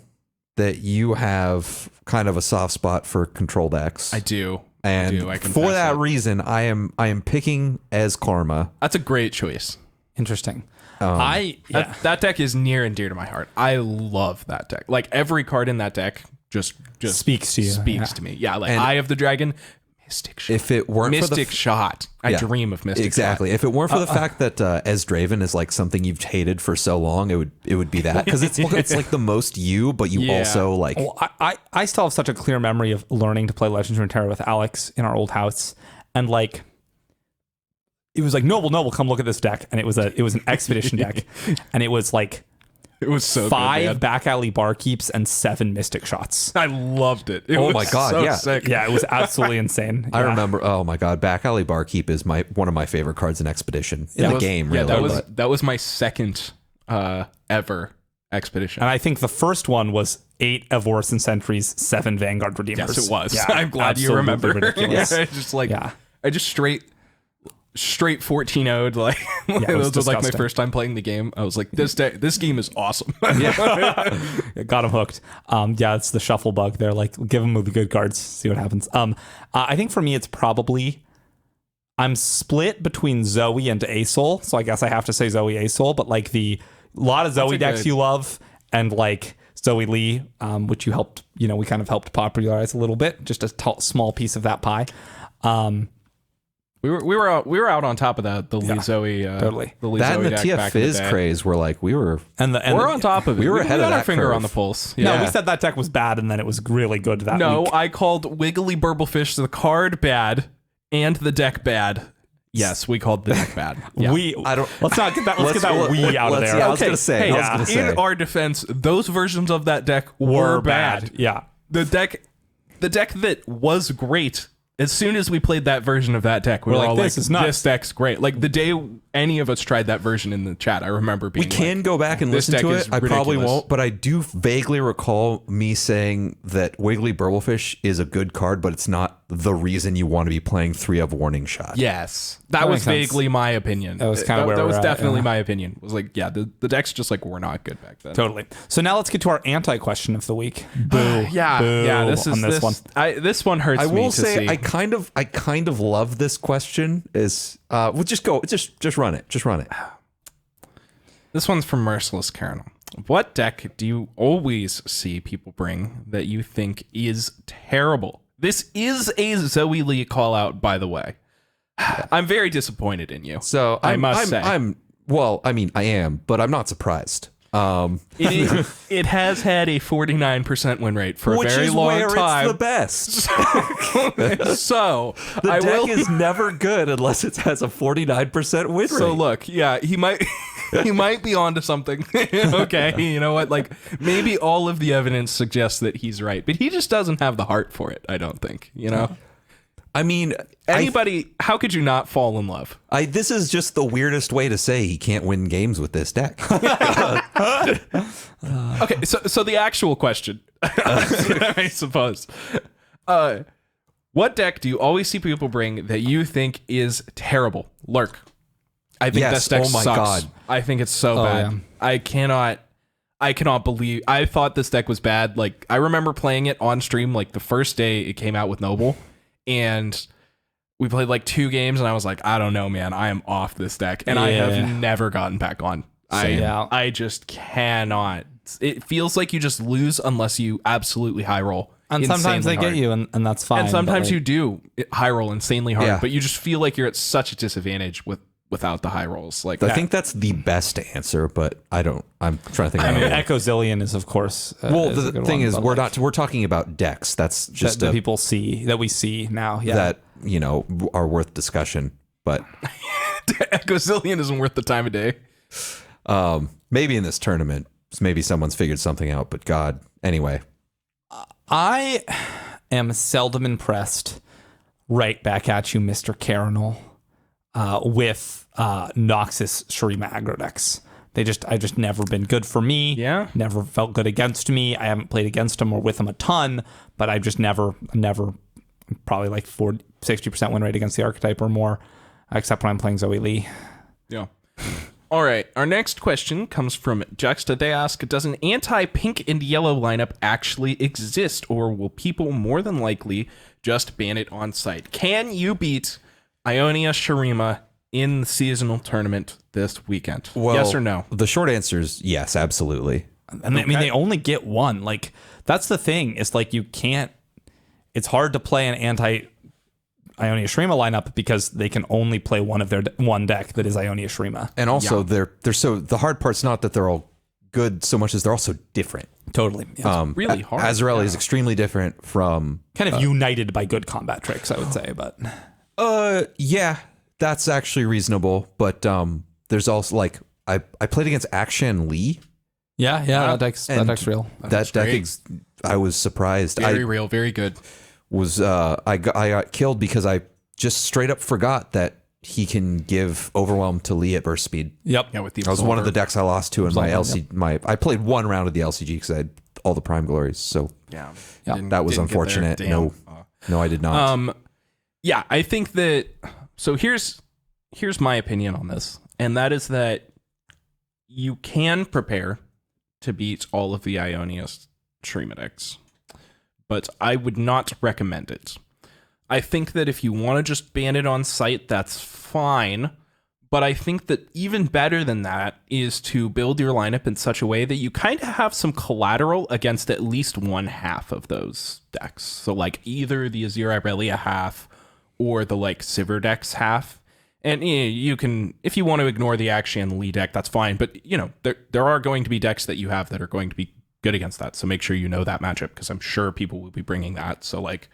Speaker 3: that you have kind of a soft spot for control decks.
Speaker 1: I do.
Speaker 3: And
Speaker 1: I
Speaker 3: for that reason, I am picking as Karma.
Speaker 1: That's a great choice.
Speaker 2: Interesting.
Speaker 1: That deck is near and dear to my heart. I love that deck. Like every card in that deck just
Speaker 2: Speaks to you.
Speaker 1: Speaks to me. Yeah, like Eye of the Dragon, Mystic Shot.
Speaker 3: If it weren't
Speaker 1: Mystic
Speaker 3: for
Speaker 1: Shot. I
Speaker 3: Yeah,
Speaker 1: dream of Mystic
Speaker 3: exactly.
Speaker 1: Shot.
Speaker 3: If it weren't for the fact that Esdraven is like something you've hated for so long, it would be that, because it's like the most you, but you
Speaker 1: Yeah.
Speaker 3: also like.
Speaker 2: Well, I still have such a clear memory of learning to play Legends of Runeterra with Alex in our old house, and like it was like Noble, come look at this deck, and it was an expedition deck, and it was like
Speaker 1: It was so
Speaker 2: 5
Speaker 1: good, man.
Speaker 2: back alley barkeeps and 7 Mystic Shots.
Speaker 1: I loved it. It
Speaker 3: Oh
Speaker 1: was
Speaker 3: my God,
Speaker 1: so
Speaker 3: yeah.
Speaker 1: sick.
Speaker 2: Yeah, it was absolutely insane.
Speaker 3: I
Speaker 2: Yeah.
Speaker 3: remember. Oh my God, Back Alley Barkeep is one of my favorite cards in Expedition in
Speaker 1: That
Speaker 3: the
Speaker 1: was-
Speaker 3: game.
Speaker 1: Yeah,
Speaker 3: Really,
Speaker 1: that was my second ever expedition.
Speaker 2: And I think the first one was 8 Evorus and Sentries, 7 Vanguard Redeemers.
Speaker 1: Yes, it was.
Speaker 2: Yeah,
Speaker 1: I'm glad you
Speaker 2: absolutely
Speaker 1: remember.
Speaker 2: ridiculous.
Speaker 1: I just like
Speaker 2: Yeah.
Speaker 1: I just straight 14-0'd like
Speaker 2: it was
Speaker 1: those was like my
Speaker 2: disgusting.
Speaker 1: first time playing the game. I was like, this game is awesome.
Speaker 2: It got him hooked. Yeah, it's the shuffle bug there. Like, give him the good cards, see what happens. I think for me, it's probably I'm split between Zoe and Asol, so I guess I have to say Zoe Asol. But like a lot of Zoe decks
Speaker 1: good-
Speaker 2: you love, and like Zoe Lee, which you helped, we kind of helped popularize a little bit, just a small piece of that pie.
Speaker 1: We were out on top of that. The Lee Zoe,
Speaker 2: totally.
Speaker 1: The Lee
Speaker 3: that
Speaker 1: Zoe
Speaker 3: and the
Speaker 1: deck back in the
Speaker 3: TF Fizz
Speaker 1: day.
Speaker 3: craze were like
Speaker 2: And
Speaker 1: We're on top of it.
Speaker 3: we were ahead of
Speaker 1: got our
Speaker 3: that
Speaker 1: finger
Speaker 3: curve.
Speaker 1: on the pulse.
Speaker 2: No,
Speaker 1: Yeah.
Speaker 2: we said that deck was bad, and then it was really good that
Speaker 1: No,
Speaker 2: week.
Speaker 1: I called Wiggly Burblefish the card bad and the deck bad. Yes, we called the deck bad. Yeah.
Speaker 2: Let's not get that. Let's get that we out of there.
Speaker 3: Yeah, I was gonna say.
Speaker 1: Hey,
Speaker 3: I was gonna say.
Speaker 1: in our defense, those versions of that deck were bad.
Speaker 2: Yeah.
Speaker 1: The deck that was great. As soon as we played that version of that deck, we were
Speaker 2: like,
Speaker 1: all
Speaker 2: this
Speaker 1: like,
Speaker 2: is nuts.
Speaker 1: "This deck's great." Like the day any of us tried that version in the chat, I remember being
Speaker 3: We can
Speaker 1: like,
Speaker 3: go back and
Speaker 1: this
Speaker 3: listen to
Speaker 1: deck
Speaker 3: it.
Speaker 1: is
Speaker 3: I probably
Speaker 1: ridiculous.
Speaker 3: won't, but I do vaguely recall me saying that Wiggly Burblefish is a good card, but it's not the reason you want to be playing 3 of Warning Shot.
Speaker 1: Yes, that
Speaker 2: That
Speaker 1: was
Speaker 2: makes sense.
Speaker 1: vaguely my opinion.
Speaker 2: That was kinda where
Speaker 1: that
Speaker 2: we're
Speaker 1: was
Speaker 2: at,
Speaker 1: definitely
Speaker 2: yeah.
Speaker 1: my opinion. It was like, yeah, the decks just like were not good back then.
Speaker 2: Totally. So now let's get to our anti-question of the week. Boo.
Speaker 1: Yeah,
Speaker 2: Boo
Speaker 1: yeah. This is
Speaker 2: on this one.
Speaker 1: This one hurts
Speaker 3: I
Speaker 1: me
Speaker 3: will
Speaker 1: to
Speaker 3: say
Speaker 1: see.
Speaker 3: I kind of love this question. Is we'll just run it. Just run it.
Speaker 1: This one's from Merciless Caramel. What deck do you always see people bring that you think is terrible? This is a Zoe Lee call out, by the way. I'm very disappointed in you.
Speaker 3: So
Speaker 1: I must say.
Speaker 3: I am, but I'm not surprised.
Speaker 1: It has had a 49% win rate for a
Speaker 3: Which
Speaker 1: very
Speaker 3: is
Speaker 1: long
Speaker 3: where
Speaker 1: time.
Speaker 3: it's the best.
Speaker 1: So
Speaker 3: The
Speaker 1: I
Speaker 3: deck
Speaker 1: will.
Speaker 3: is never good unless it has a 49% win rate.
Speaker 1: So look, yeah, he might he might be onto something. Okay, you know what? Like maybe all of the evidence suggests that he's right, but he just doesn't have the heart for it. I don't think. You know,
Speaker 3: I mean,
Speaker 1: anybody. How could you not fall in love?
Speaker 3: this is just the weirdest way to say he can't win games with this deck.
Speaker 1: Okay, so the actual question, I suppose. What deck do you always see people bring that you think is terrible? Lurk. I think
Speaker 3: Yes,
Speaker 1: this deck
Speaker 3: oh my
Speaker 1: sucks.
Speaker 3: God.
Speaker 1: I think it's so bad.
Speaker 2: yeah.
Speaker 1: I cannot believe. I thought this deck was bad. Like I remember playing it on stream like the first day it came out with Noble, and we played like 2 games, and I was like, I don't know, man. I am off this deck, and I
Speaker 2: Yeah.
Speaker 1: have never gotten back on.
Speaker 2: Yeah.
Speaker 1: I just cannot. It feels like you just lose unless you absolutely high roll.
Speaker 2: And sometimes they
Speaker 1: insanely
Speaker 2: get
Speaker 1: hard.
Speaker 2: you, and that's fine.
Speaker 1: And sometimes
Speaker 2: but,
Speaker 1: you do high roll insanely hard,
Speaker 3: Yeah.
Speaker 1: but you just feel like you're at such a disadvantage with without the high rolls. Like
Speaker 3: I think that's the best answer, but I'm trying to think.
Speaker 2: I mean,
Speaker 3: of it.
Speaker 2: Echo Zillion is, of course.
Speaker 3: Well,
Speaker 2: is a
Speaker 3: the
Speaker 2: good
Speaker 3: thing
Speaker 2: one,
Speaker 3: is,
Speaker 2: but
Speaker 3: we're talking about decks. That's just
Speaker 2: that people see, that we see now. Yeah.
Speaker 3: that, are worth discussion. But
Speaker 1: Echo Zillion isn't worth the time of day.
Speaker 3: maybe in this tournament, maybe someone's figured something out, but God, anyway.
Speaker 2: I am seldom impressed. Right back at you, Mr. Carinal, with Noxus Shurima aggro decks. I just never been good for me.
Speaker 1: Yeah.
Speaker 2: Never felt good against me. I haven't played against them or with them a ton, but I've just never, probably like 60% win rate against the archetype or more, except when I'm playing Zoe Lee.
Speaker 1: Yeah. All right. Our next question comes from Juxta. They ask, does an anti-pink and yellow lineup actually exist, or will people more than likely just ban it on site? Can you beat Ionia Shurima in the seasonal tournament this weekend?
Speaker 3: Well,
Speaker 1: yes or no?
Speaker 3: The short answer is yes, absolutely.
Speaker 2: And I mean, they only get one. Like, that's the thing. It's like it's hard to play an anti-Ionia Shurima lineup because they can only play one deck that is Ionia Shurima.
Speaker 3: And also, they're so the hard part's not that they're all good so much as they're also different.
Speaker 2: Totally. Yeah.
Speaker 1: Really hard.
Speaker 3: Azrael is extremely different from
Speaker 2: Kind of united by good combat tricks, I would say, but
Speaker 3: yeah, that's actually reasonable. But there's also like I played against Akshan Lee.
Speaker 2: yeah, that deck's real.
Speaker 3: That deck I was surprised.
Speaker 1: Very real. Very good.
Speaker 3: I got killed because I just straight up forgot that he can give Overwhelm to Lee at burst speed.
Speaker 2: Yep.
Speaker 1: Yeah, with the
Speaker 3: That was one of the decks I lost to in my
Speaker 2: Absolver,
Speaker 3: LC. I played one round of the LCG because I had all the Prime Glories. So
Speaker 1: Yeah.
Speaker 3: that was unfortunate. No, I did not.
Speaker 1: Yeah, I think that. So here's my opinion on this, and that is that you can prepare to beat all of the Ionia Shurima decks, but I would not recommend it. I think that if you want to just ban it on site, that's fine. But I think that even better than that is to build your lineup in such a way that you kind of have some collateral against at least one half of those decks. So like either the Azir Irelia half or the like Sivir decks half. And you can, if you want to ignore the Akshan Lee deck, that's fine. But there are going to be decks that you have that are going to be good against that. So make sure you know that matchup, because I'm sure people will be bringing that. So like,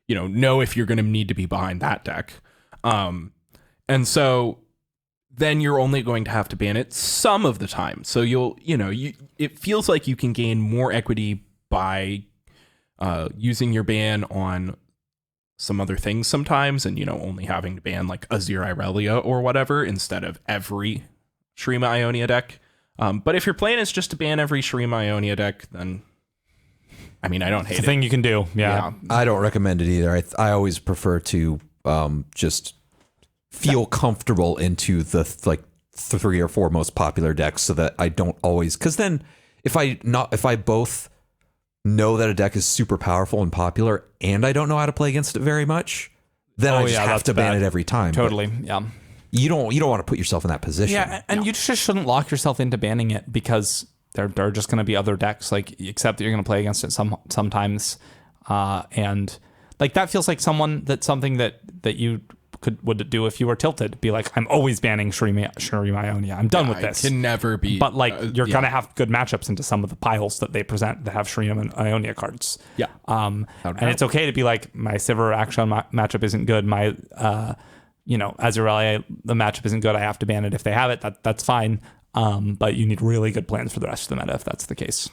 Speaker 1: know if you're going to need to be behind that deck. And so then you're only going to have to ban it some of the time. So it feels like you can gain more equity by using your ban on some other things sometimes, and only having to ban like Azir Irelia or whatever instead of every Shurima Ionia deck. But if your plan is just to ban every Shurima Ionia deck, then I mean, I don't hate
Speaker 2: It's a
Speaker 1: it.
Speaker 2: thing you can do. Yeah.
Speaker 3: I don't recommend it either. I always prefer to just feel comfortable into the 3 or 4 most popular decks, so that I don't always, because then if I both know that a deck is super powerful and popular and I don't know how to play against it very much, then I just have to ban it every time.
Speaker 2: Totally.
Speaker 3: But
Speaker 2: yeah.
Speaker 3: you don't want to put yourself in that position.
Speaker 2: Yeah, and you just shouldn't lock yourself into banning it, because there are just going to be other decks, like, except that you're going to play against it sometimes, and like that feels like something that you would do if you were tilted. Be like, I'm always banning Shurima Ionia. I'm done with this.
Speaker 1: It can never be.
Speaker 2: But like, you're gonna have good matchups into some of the piles that they present that have Shurima and Ionia cards.
Speaker 1: Yeah.
Speaker 2: And it's okay to be like, my Sivir Action matchup isn't good. My Azrael, the matchup isn't good. I have to ban it if they have it. That's fine. But you need really good plans for the rest of the meta if that's the case.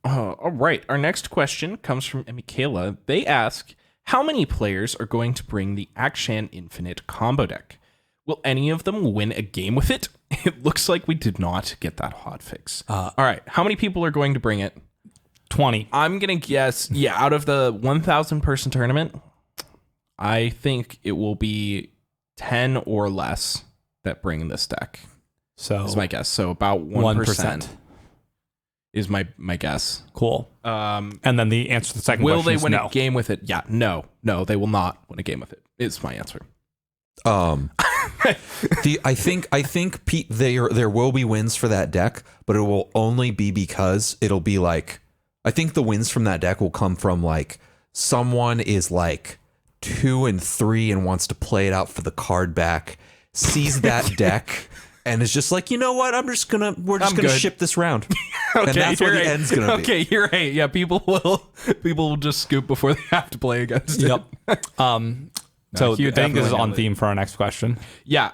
Speaker 1: All right. Our next question comes from Michaela. They ask, how many players are going to bring the Akshan Infinite combo deck? Will any of them win a game with it? It looks like we did not get that hotfix. All right. How many people are going to bring it?
Speaker 2: 20.
Speaker 1: I'm going to guess, out of the 1,000 person tournament, I think it will be 10 or less that bring this deck.
Speaker 2: So
Speaker 1: is my guess. So about 1%. Is my guess.
Speaker 2: Cool. And then the answer to the second
Speaker 1: will
Speaker 2: question
Speaker 1: they
Speaker 2: is
Speaker 1: win
Speaker 2: no.
Speaker 1: a game with it? Yeah, no, they will not win a game with it. It's my answer.
Speaker 3: I think Pete, there will be wins for that deck, but it will only be because it'll be like, I think the wins from that deck will come from like someone is like 2 and 3 and wants to play it out for the card back, sees that deck and is just like, you know what? We're just gonna
Speaker 1: good.
Speaker 3: ship this round.
Speaker 1: Okay,
Speaker 3: and that's where
Speaker 1: you're
Speaker 3: the
Speaker 1: right.
Speaker 3: end's gonna be.
Speaker 1: Okay, you're right. Yeah, people will just scoop before they have to play against it.
Speaker 2: Yep. So
Speaker 1: Hugh
Speaker 2: I think this is
Speaker 1: definitely
Speaker 2: on
Speaker 1: nailed it.
Speaker 2: theme for our next question.
Speaker 1: Yeah,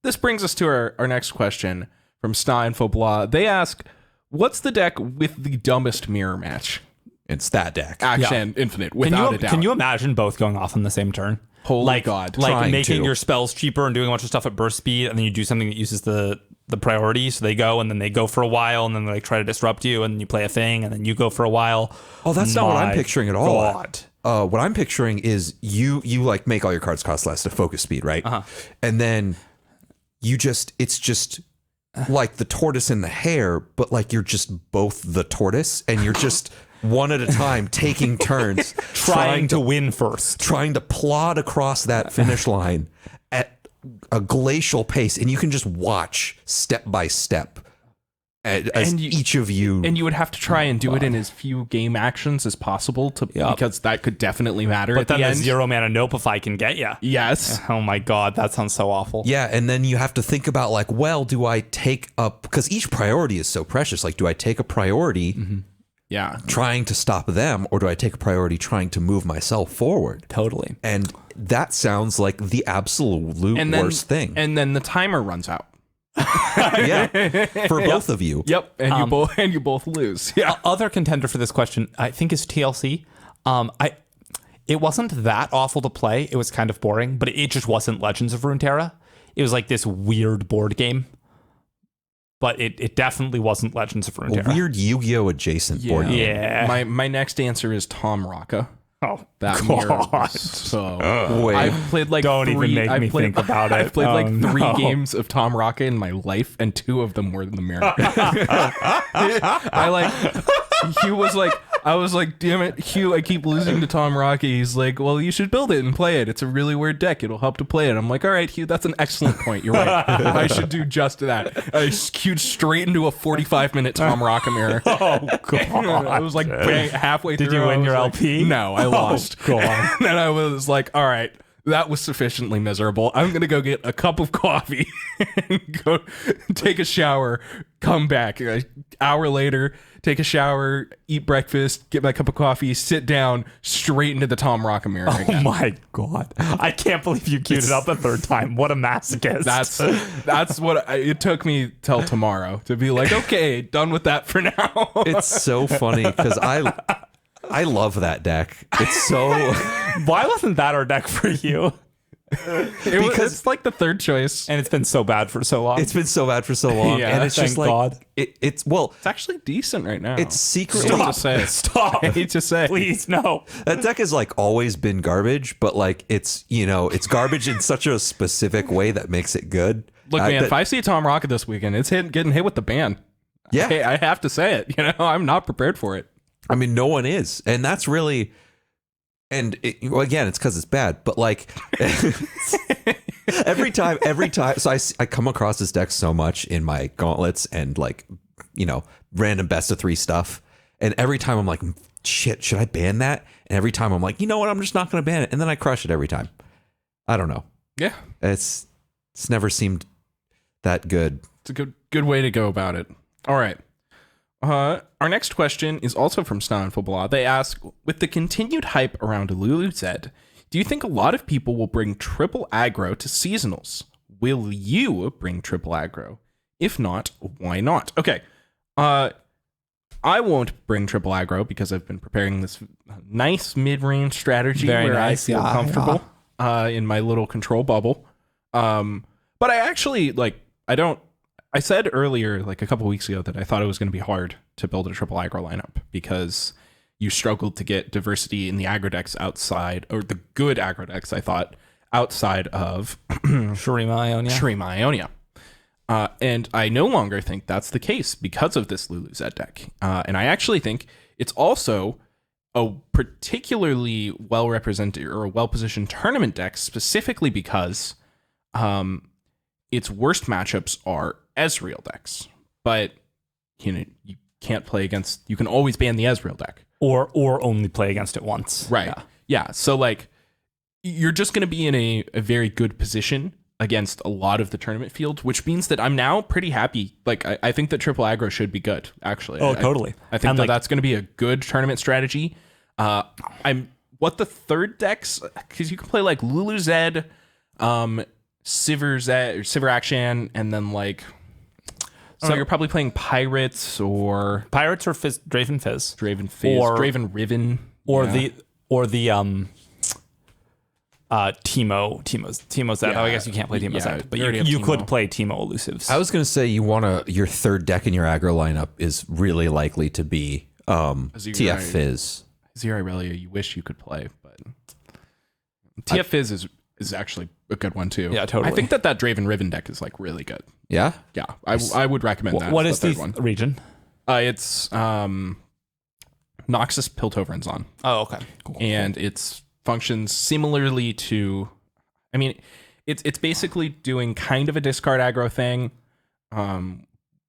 Speaker 1: this brings us to our next question from Sta and Fobla. They ask, what's the deck with the dumbest mirror match?
Speaker 3: It's that deck.
Speaker 1: Action Infinite, without a doubt.
Speaker 2: Can you imagine both going off on the same turn?
Speaker 1: Holy God.
Speaker 2: Like
Speaker 3: Trying
Speaker 2: making
Speaker 3: to.
Speaker 2: your spells cheaper and doing a bunch of stuff at burst speed, and then you do something that uses the priority, so they go, and then they go for a while, and then they like try to disrupt you, and then you play a thing, and then you go for a while.
Speaker 3: Oh, that's not what I'm
Speaker 2: My
Speaker 3: picturing at all.
Speaker 2: God.
Speaker 3: What I'm picturing is you like make all your cards cost less to focus speed, right? And then it's just like the tortoise and the hare, but like you're just both the tortoise, and you're just one at a time taking turns
Speaker 2: Trying to win first.
Speaker 3: trying to plod across that finish line at a glacial pace, and you can just watch step by step as each of you.
Speaker 1: And you would have to try and do it in as few game actions as possible because that could definitely matter
Speaker 2: But
Speaker 1: at the
Speaker 2: then the
Speaker 1: end.
Speaker 2: 0 mana Notify can get you.
Speaker 1: Yes.
Speaker 2: Oh my God, that sounds so awful.
Speaker 3: Yeah, and then you have to think about like, well, do I take up, because each priority is so precious. Like, do I take a priority
Speaker 1: Yeah.
Speaker 3: trying to stop them, or do I take a priority trying to move myself forward?
Speaker 2: Totally.
Speaker 3: And that sounds like the absolute worst thing.
Speaker 1: And then the timer runs out.
Speaker 3: Yeah, for both of you.
Speaker 1: Yep. And you both lose. Yeah.
Speaker 2: Other contender for this question, I think, is TLC. It wasn't that awful to play. It was kind of boring, but it just wasn't Legends of Runeterra. It was like this weird board game. But it definitely wasn't Legends of
Speaker 3: A
Speaker 2: Runeterra.
Speaker 3: weird Yu-Gi-Oh adjacent board game.
Speaker 2: Yeah.
Speaker 1: My next answer is Tom Rocca.
Speaker 2: Oh,
Speaker 1: That
Speaker 2: God.
Speaker 1: mirror was so.
Speaker 3: Wait.
Speaker 1: I've played like
Speaker 2: Don't
Speaker 1: three.
Speaker 2: even make
Speaker 1: I've
Speaker 2: me
Speaker 1: played,
Speaker 2: think about it.
Speaker 1: I've played like
Speaker 2: Oh,
Speaker 1: 3
Speaker 2: no.
Speaker 1: games of Tom Rocca in my life, and 2 of them were in the mirror. Hugh was like, I was like, damn it, Hugh, I keep losing to Tom Rocca. He's like, well, you should build it and play it. It's a really weird deck. It'll help to play it. I'm like, all right, Hugh, that's an excellent point. You're right. I should do just that. I queued straight into a 45-minute Tom Rocca mirror.
Speaker 2: Oh, God.
Speaker 1: I was like halfway through.
Speaker 2: Did you win
Speaker 1: I
Speaker 2: your
Speaker 1: was like,
Speaker 2: LP?
Speaker 1: No, I lost.
Speaker 2: God.
Speaker 1: And then I was like, all right, that was sufficiently miserable. I'm going to go get a cup of coffee and go take a shower, come back. An hour later, take a shower, eat breakfast, get my cup of coffee, sit down, straight into the Tom Rocca mirror
Speaker 2: Oh
Speaker 1: again.
Speaker 2: my God. I can't believe you queued it up a third time. What a masochist.
Speaker 1: That's what it took me till tomorrow to be like, okay, done with that for now.
Speaker 3: It's so funny because I love that deck. It's so
Speaker 2: Why wasn't that our deck for you?
Speaker 1: It's like the third choice.
Speaker 2: And it's been so bad for so long.
Speaker 3: it's been so bad for so long,
Speaker 1: Yeah,
Speaker 3: and it's
Speaker 2: thank
Speaker 3: just like
Speaker 2: God.
Speaker 3: it's
Speaker 1: It's actually decent right now.
Speaker 3: it's secretly
Speaker 1: Stop. To say.
Speaker 2: Stop.
Speaker 1: I hate to say.
Speaker 2: Please, no.
Speaker 3: that deck has like always been garbage, but like it's it's garbage in such a specific way that makes it good.
Speaker 1: Look, man, if I see Tom Rocca this weekend, it's getting hit with the ban.
Speaker 3: yeah,
Speaker 1: Hey, I have to say it. I'm not prepared for it.
Speaker 3: I mean, no one is, and that's really, and again, it's because it's bad. But like every time, so I come across this deck so much in my gauntlets and like random best of 3 stuff, and every time I'm like, shit, should I ban that? And every time I'm like, you know what, I'm just not going to ban it, and then I crush it every time. I don't know.
Speaker 1: Yeah,
Speaker 3: It's never seemed that good.
Speaker 1: it's a good way to go about it. All right. Our next question is also from Stan Fobla. They ask, with the continued hype around Lulu Zed, do you think a lot of people will bring triple aggro to seasonals? Will you bring triple aggro? If not, why not? Okay. I won't bring triple aggro because I've been preparing this nice mid-range strategy
Speaker 2: Very
Speaker 1: where
Speaker 2: nice,
Speaker 1: I feel
Speaker 2: yeah,
Speaker 1: comfortable in my little control bubble. But I actually I said earlier, like a couple weeks ago, that I thought it was going to be hard to build a triple aggro lineup because you struggled to get diversity in the aggro decks outside, or the good aggro decks, I thought, outside of
Speaker 2: Shurima Ionia.
Speaker 1: Shurima Ionia. And I no longer think that's the case because of this Lulu Zed deck. And I actually think it's also a particularly well-represented or a well-positioned tournament deck, specifically because its worst matchups are Ezreal decks. But you can't play against, you can always ban the Ezreal deck.
Speaker 2: Or only play against it once.
Speaker 1: Right. Yeah. So like you're just going to be in a very good position against a lot of the tournament field, which means that I'm now pretty happy. Like, I think that triple aggro should be good, actually.
Speaker 2: Oh, totally.
Speaker 1: I think
Speaker 2: And,
Speaker 1: that
Speaker 2: like-
Speaker 1: that's going to be a good tournament strategy. What the third decks, because you can play like Lulu Zed, Sivir Zed, or Sivir Akshan, and then like, so you're probably playing Pirates or
Speaker 2: Pirates or Draven Fizz.
Speaker 1: Draven Fizz,
Speaker 2: Or-
Speaker 1: Draven Riven,
Speaker 2: Or
Speaker 1: yeah.
Speaker 2: Teemo Zed.
Speaker 1: Yeah.
Speaker 2: Oh, I guess you can't play Teemo
Speaker 1: Yeah,
Speaker 2: Zed, but
Speaker 1: you already
Speaker 2: you
Speaker 1: have
Speaker 2: could
Speaker 1: Teemo.
Speaker 2: play Teemo Elusives.
Speaker 3: I was gonna say your third deck in your aggro lineup is really likely to be TF Fizz.
Speaker 1: Zero Aurelia, you wish you could play, but TF Fizz is actually a good one too.
Speaker 2: Yeah, totally.
Speaker 1: I think that Draven Riven deck is like really good.
Speaker 3: Yeah.
Speaker 1: Yeah, I would recommend that.
Speaker 2: What is the
Speaker 1: third one?
Speaker 2: region?
Speaker 1: It's Noxus, Piltover, and Zon.
Speaker 2: Oh, okay. Cool.
Speaker 1: And it's functions similarly to, I mean, it's basically doing kind of a discard aggro thing,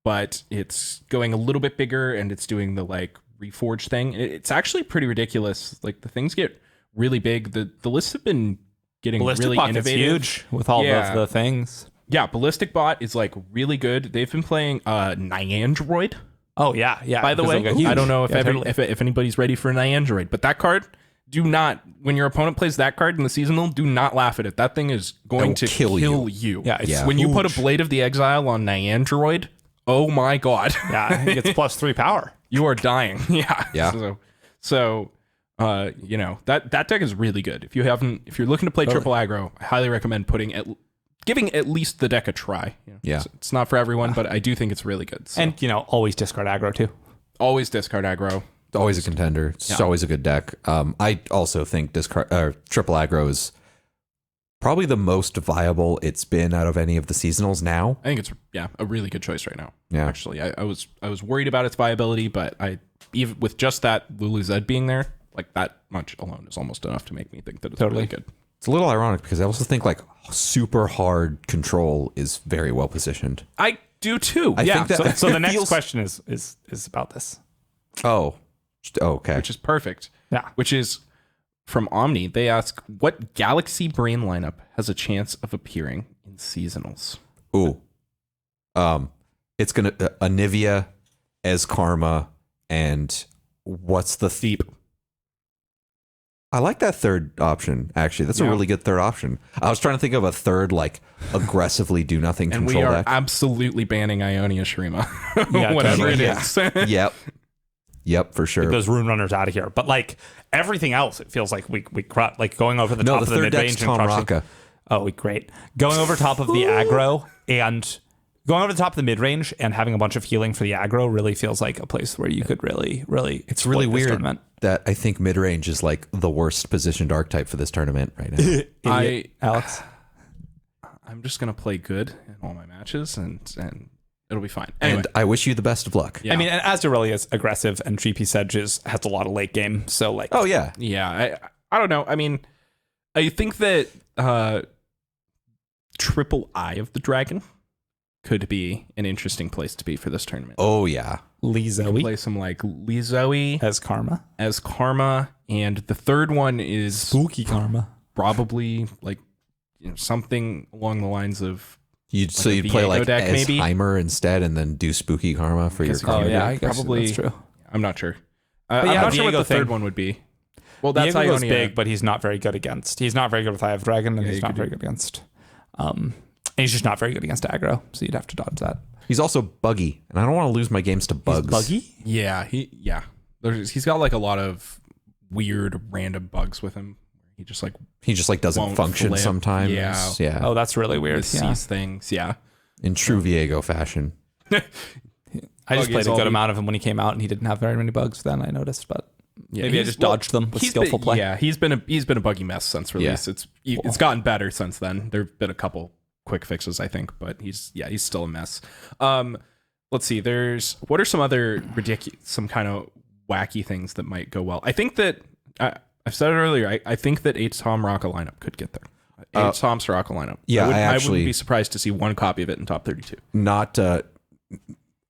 Speaker 1: but it's going a little bit bigger and it's doing the like reforge thing. It's actually pretty ridiculous. Like the things get really big. The lists have been getting
Speaker 2: Ballistic
Speaker 1: really
Speaker 2: Pocket's
Speaker 1: innovative.
Speaker 2: huge with all of the things.
Speaker 1: Yeah, Ballistic Bot is like really good. They've been playing Nyandroid.
Speaker 2: Oh yeah.
Speaker 1: By the
Speaker 2: because
Speaker 1: way,
Speaker 2: they'll get huge.
Speaker 1: I don't know if,
Speaker 2: Yeah, totally.
Speaker 1: if anybody's ready for Nyandroid, but that card, do not, when your opponent plays that card in the seasonal, do not laugh at it. That thing is going to
Speaker 3: kill
Speaker 1: you.
Speaker 2: Yeah, it's
Speaker 1: When you put a
Speaker 2: huge.
Speaker 1: Blade of the Exile on Nyandroid, oh my god.
Speaker 2: Yeah, it gets +3 power.
Speaker 1: You are dying. Yeah.
Speaker 3: Yeah.
Speaker 1: So you know, that deck is really good. If you're looking to play triple aggro, I highly recommend giving at least the deck a try. You know,
Speaker 3: Yeah.
Speaker 1: It's not for everyone, but I do think it's really good. So
Speaker 2: And always discard aggro too.
Speaker 1: always discard aggro.
Speaker 3: It's always a contender. It's always a good deck. I also think triple aggro is probably the most viable it's been out of any of the seasonals now.
Speaker 1: I think it's a really good choice right now.
Speaker 3: Yeah.
Speaker 1: Actually, I was worried about its viability, but even with just that Lulu Zed being there, like that much alone is almost enough to make me think that it's
Speaker 2: Totally.
Speaker 1: really good.
Speaker 3: It's a little ironic because I also think like super hard control is very well positioned.
Speaker 1: I do too.
Speaker 3: I think that
Speaker 2: So the
Speaker 3: it
Speaker 2: next
Speaker 3: feels-
Speaker 2: question is about this.
Speaker 3: Oh, okay.
Speaker 1: Which is perfect.
Speaker 2: Yeah.
Speaker 1: Which is from Omni. They ask, what Galaxy Brain lineup has a chance of appearing in seasonals?
Speaker 3: Ooh. It's gonna Anivia, as Karma, and what's the
Speaker 1: Deep.
Speaker 3: I like that third option, actually. That's a
Speaker 1: Yeah.
Speaker 3: really good third option. I was trying to think of a third, like, aggressively do nothing
Speaker 1: And we
Speaker 3: control
Speaker 1: are
Speaker 3: deck.
Speaker 1: absolutely banning Ionia Shrima.
Speaker 2: Yeah,
Speaker 1: Whatever
Speaker 2: totally.
Speaker 1: it is.
Speaker 3: Yep. Yep, for sure.
Speaker 2: Those Rune Runners out of here. But like everything else, it feels like we like going over the
Speaker 3: No,
Speaker 2: top
Speaker 3: the
Speaker 2: of the
Speaker 3: third
Speaker 2: mid
Speaker 3: deck's
Speaker 2: range and
Speaker 3: Tom
Speaker 2: crushing.
Speaker 3: Raka.
Speaker 2: Oh, great. Going over top of the aggro and going over the top of the mid range and having a bunch of healing for the aggro really feels like a place where you could really
Speaker 3: It's really
Speaker 2: exploit this
Speaker 3: weird
Speaker 2: tournament.
Speaker 3: that I think mid range is like the worst positioned archetype for this tournament right now.
Speaker 2: Idiot, Alex.
Speaker 1: I'm just gonna play good in all my matches, and it'll be fine. Anyway,
Speaker 3: And I wish you the best of luck.
Speaker 1: Yeah.
Speaker 2: I mean, and Azureli is aggressive and GP Sedge has a lot of late game. So like,
Speaker 3: Oh, yeah.
Speaker 1: yeah, I don't know. I mean, I think that triple Eye of the Dragon could be an interesting place to be for this tournament.
Speaker 3: Oh, yeah.
Speaker 2: Lee Zoe
Speaker 1: Play some like Lee Zoe
Speaker 2: as Karma.
Speaker 1: as Karma, and the third one is
Speaker 2: Spooky Karma.
Speaker 1: probably like something along the lines of
Speaker 3: So
Speaker 1: a
Speaker 3: you'd play
Speaker 1: Viego
Speaker 3: like
Speaker 1: deck,
Speaker 3: as
Speaker 1: maybe?
Speaker 3: Heimer instead and then do Spooky Karma for your
Speaker 1: Guess you
Speaker 3: Karma
Speaker 1: could.
Speaker 2: Oh yeah,
Speaker 3: deck?
Speaker 2: I guess
Speaker 1: Probably-
Speaker 2: that's true.
Speaker 1: I'm not sure.
Speaker 2: yeah,
Speaker 1: I'm not sure what
Speaker 2: Viego
Speaker 1: the third
Speaker 2: thing.
Speaker 1: one would be. Well, that's
Speaker 2: Diego goes
Speaker 1: Ionia.
Speaker 2: big, but he's not very good against. He's not very good with Eye of Dragon, and
Speaker 1: Yeah,
Speaker 2: he's
Speaker 1: you
Speaker 2: not
Speaker 1: could
Speaker 2: very good against. And he's just not very good against aggro, so you'd have to dodge that.
Speaker 3: He's also buggy, and I don't want to lose my games to bugs.
Speaker 2: Buggy?
Speaker 1: Yeah, he's got like a lot of weird random bugs with him. He just like
Speaker 3: He just like doesn't
Speaker 1: Won't
Speaker 3: function
Speaker 1: flip.
Speaker 3: sometimes.
Speaker 1: Yeah.
Speaker 3: Yeah.
Speaker 2: Oh, that's really weird.
Speaker 1: sees
Speaker 2: Yeah.
Speaker 1: things. Yeah.
Speaker 3: In true Viego fashion.
Speaker 2: I just
Speaker 1: Buggy
Speaker 2: played
Speaker 1: is
Speaker 2: a
Speaker 1: all
Speaker 2: good
Speaker 1: the-
Speaker 2: amount of him when he came out, and he didn't have very many bugs then, I noticed, but
Speaker 1: Yeah,
Speaker 2: maybe I just dodged them with
Speaker 1: he's
Speaker 2: skillful
Speaker 1: been,
Speaker 2: play.
Speaker 1: Yeah, he's been a buggy mess since release. It's gotten better since then. There've been a couple quick fixes, I think, but he's still a mess. Let's see. What are some other some kind of wacky things that might go well? I think that I've said it earlier. I think that a Tom Raka lineup could get there. A Tom Soraka lineup.
Speaker 3: Yeah,
Speaker 1: I
Speaker 3: actually-
Speaker 1: wouldn't be surprised to see one copy of it in top 32.
Speaker 3: Not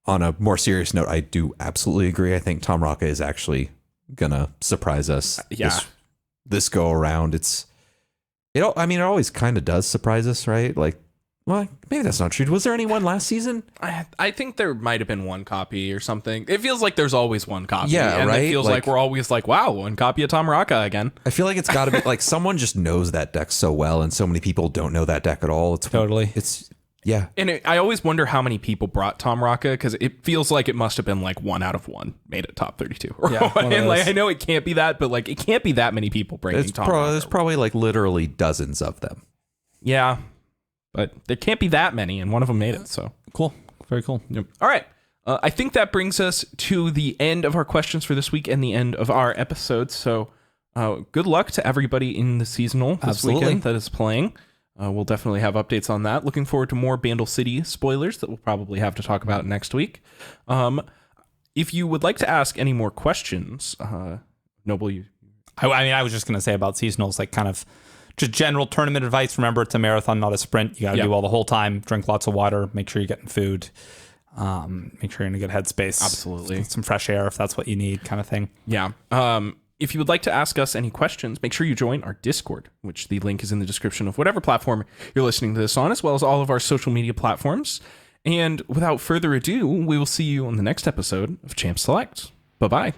Speaker 3: on a more serious note, I do absolutely agree. I think Tom Raka is actually gonna surprise us.
Speaker 1: Yeah.
Speaker 3: This go around. It always kind of does surprise us, right? Like Well, maybe that's not true. Was there anyone last season?
Speaker 1: I think there might have been one copy or something. It feels like there's always one copy.
Speaker 3: Yeah,
Speaker 1: and
Speaker 3: right?
Speaker 1: It feels like we're always like, wow, one copy of Tom Raka again.
Speaker 3: I feel like it's got to be like someone just knows that deck so well, and so many people don't know that deck at all. Yeah.
Speaker 1: And I always wonder how many people brought Tom Raka, because it feels like it must have been like 1 out of 1 made it top 32.
Speaker 2: Yeah,
Speaker 1: and like I know it can't be that, but like it can't be that many people bringing Tom Raka.
Speaker 3: There's probably like literally dozens of them.
Speaker 1: Yeah, but there can't be that many, and one of them made it. So
Speaker 2: Cool. Very cool.
Speaker 1: yep. All right. I think that brings us to the end of our questions for this week and the end of our episode. So good luck to everybody in the seasonal this weekend that is playing. We'll definitely have updates on that. Looking forward to more Bandle City spoilers that we'll probably have to talk about next week. If you would like to ask any more questions, Noble,
Speaker 2: I was just going to say about seasonals, like kind of just general tournament advice. Remember, it's a marathon, not a sprint. You got to do all the whole time. Drink lots of water. Make sure you're getting food. Make sure you're in a good headspace.
Speaker 1: Absolutely.
Speaker 2: Some fresh air if that's what you need, kind of thing.
Speaker 1: Yeah. If you would like to ask us any questions, make sure you join our Discord, which the link is in the description of whatever platform you're listening to this on, as well as all of our social media platforms. And without further ado, we will see you on the next episode of Champ Select. Bye-bye.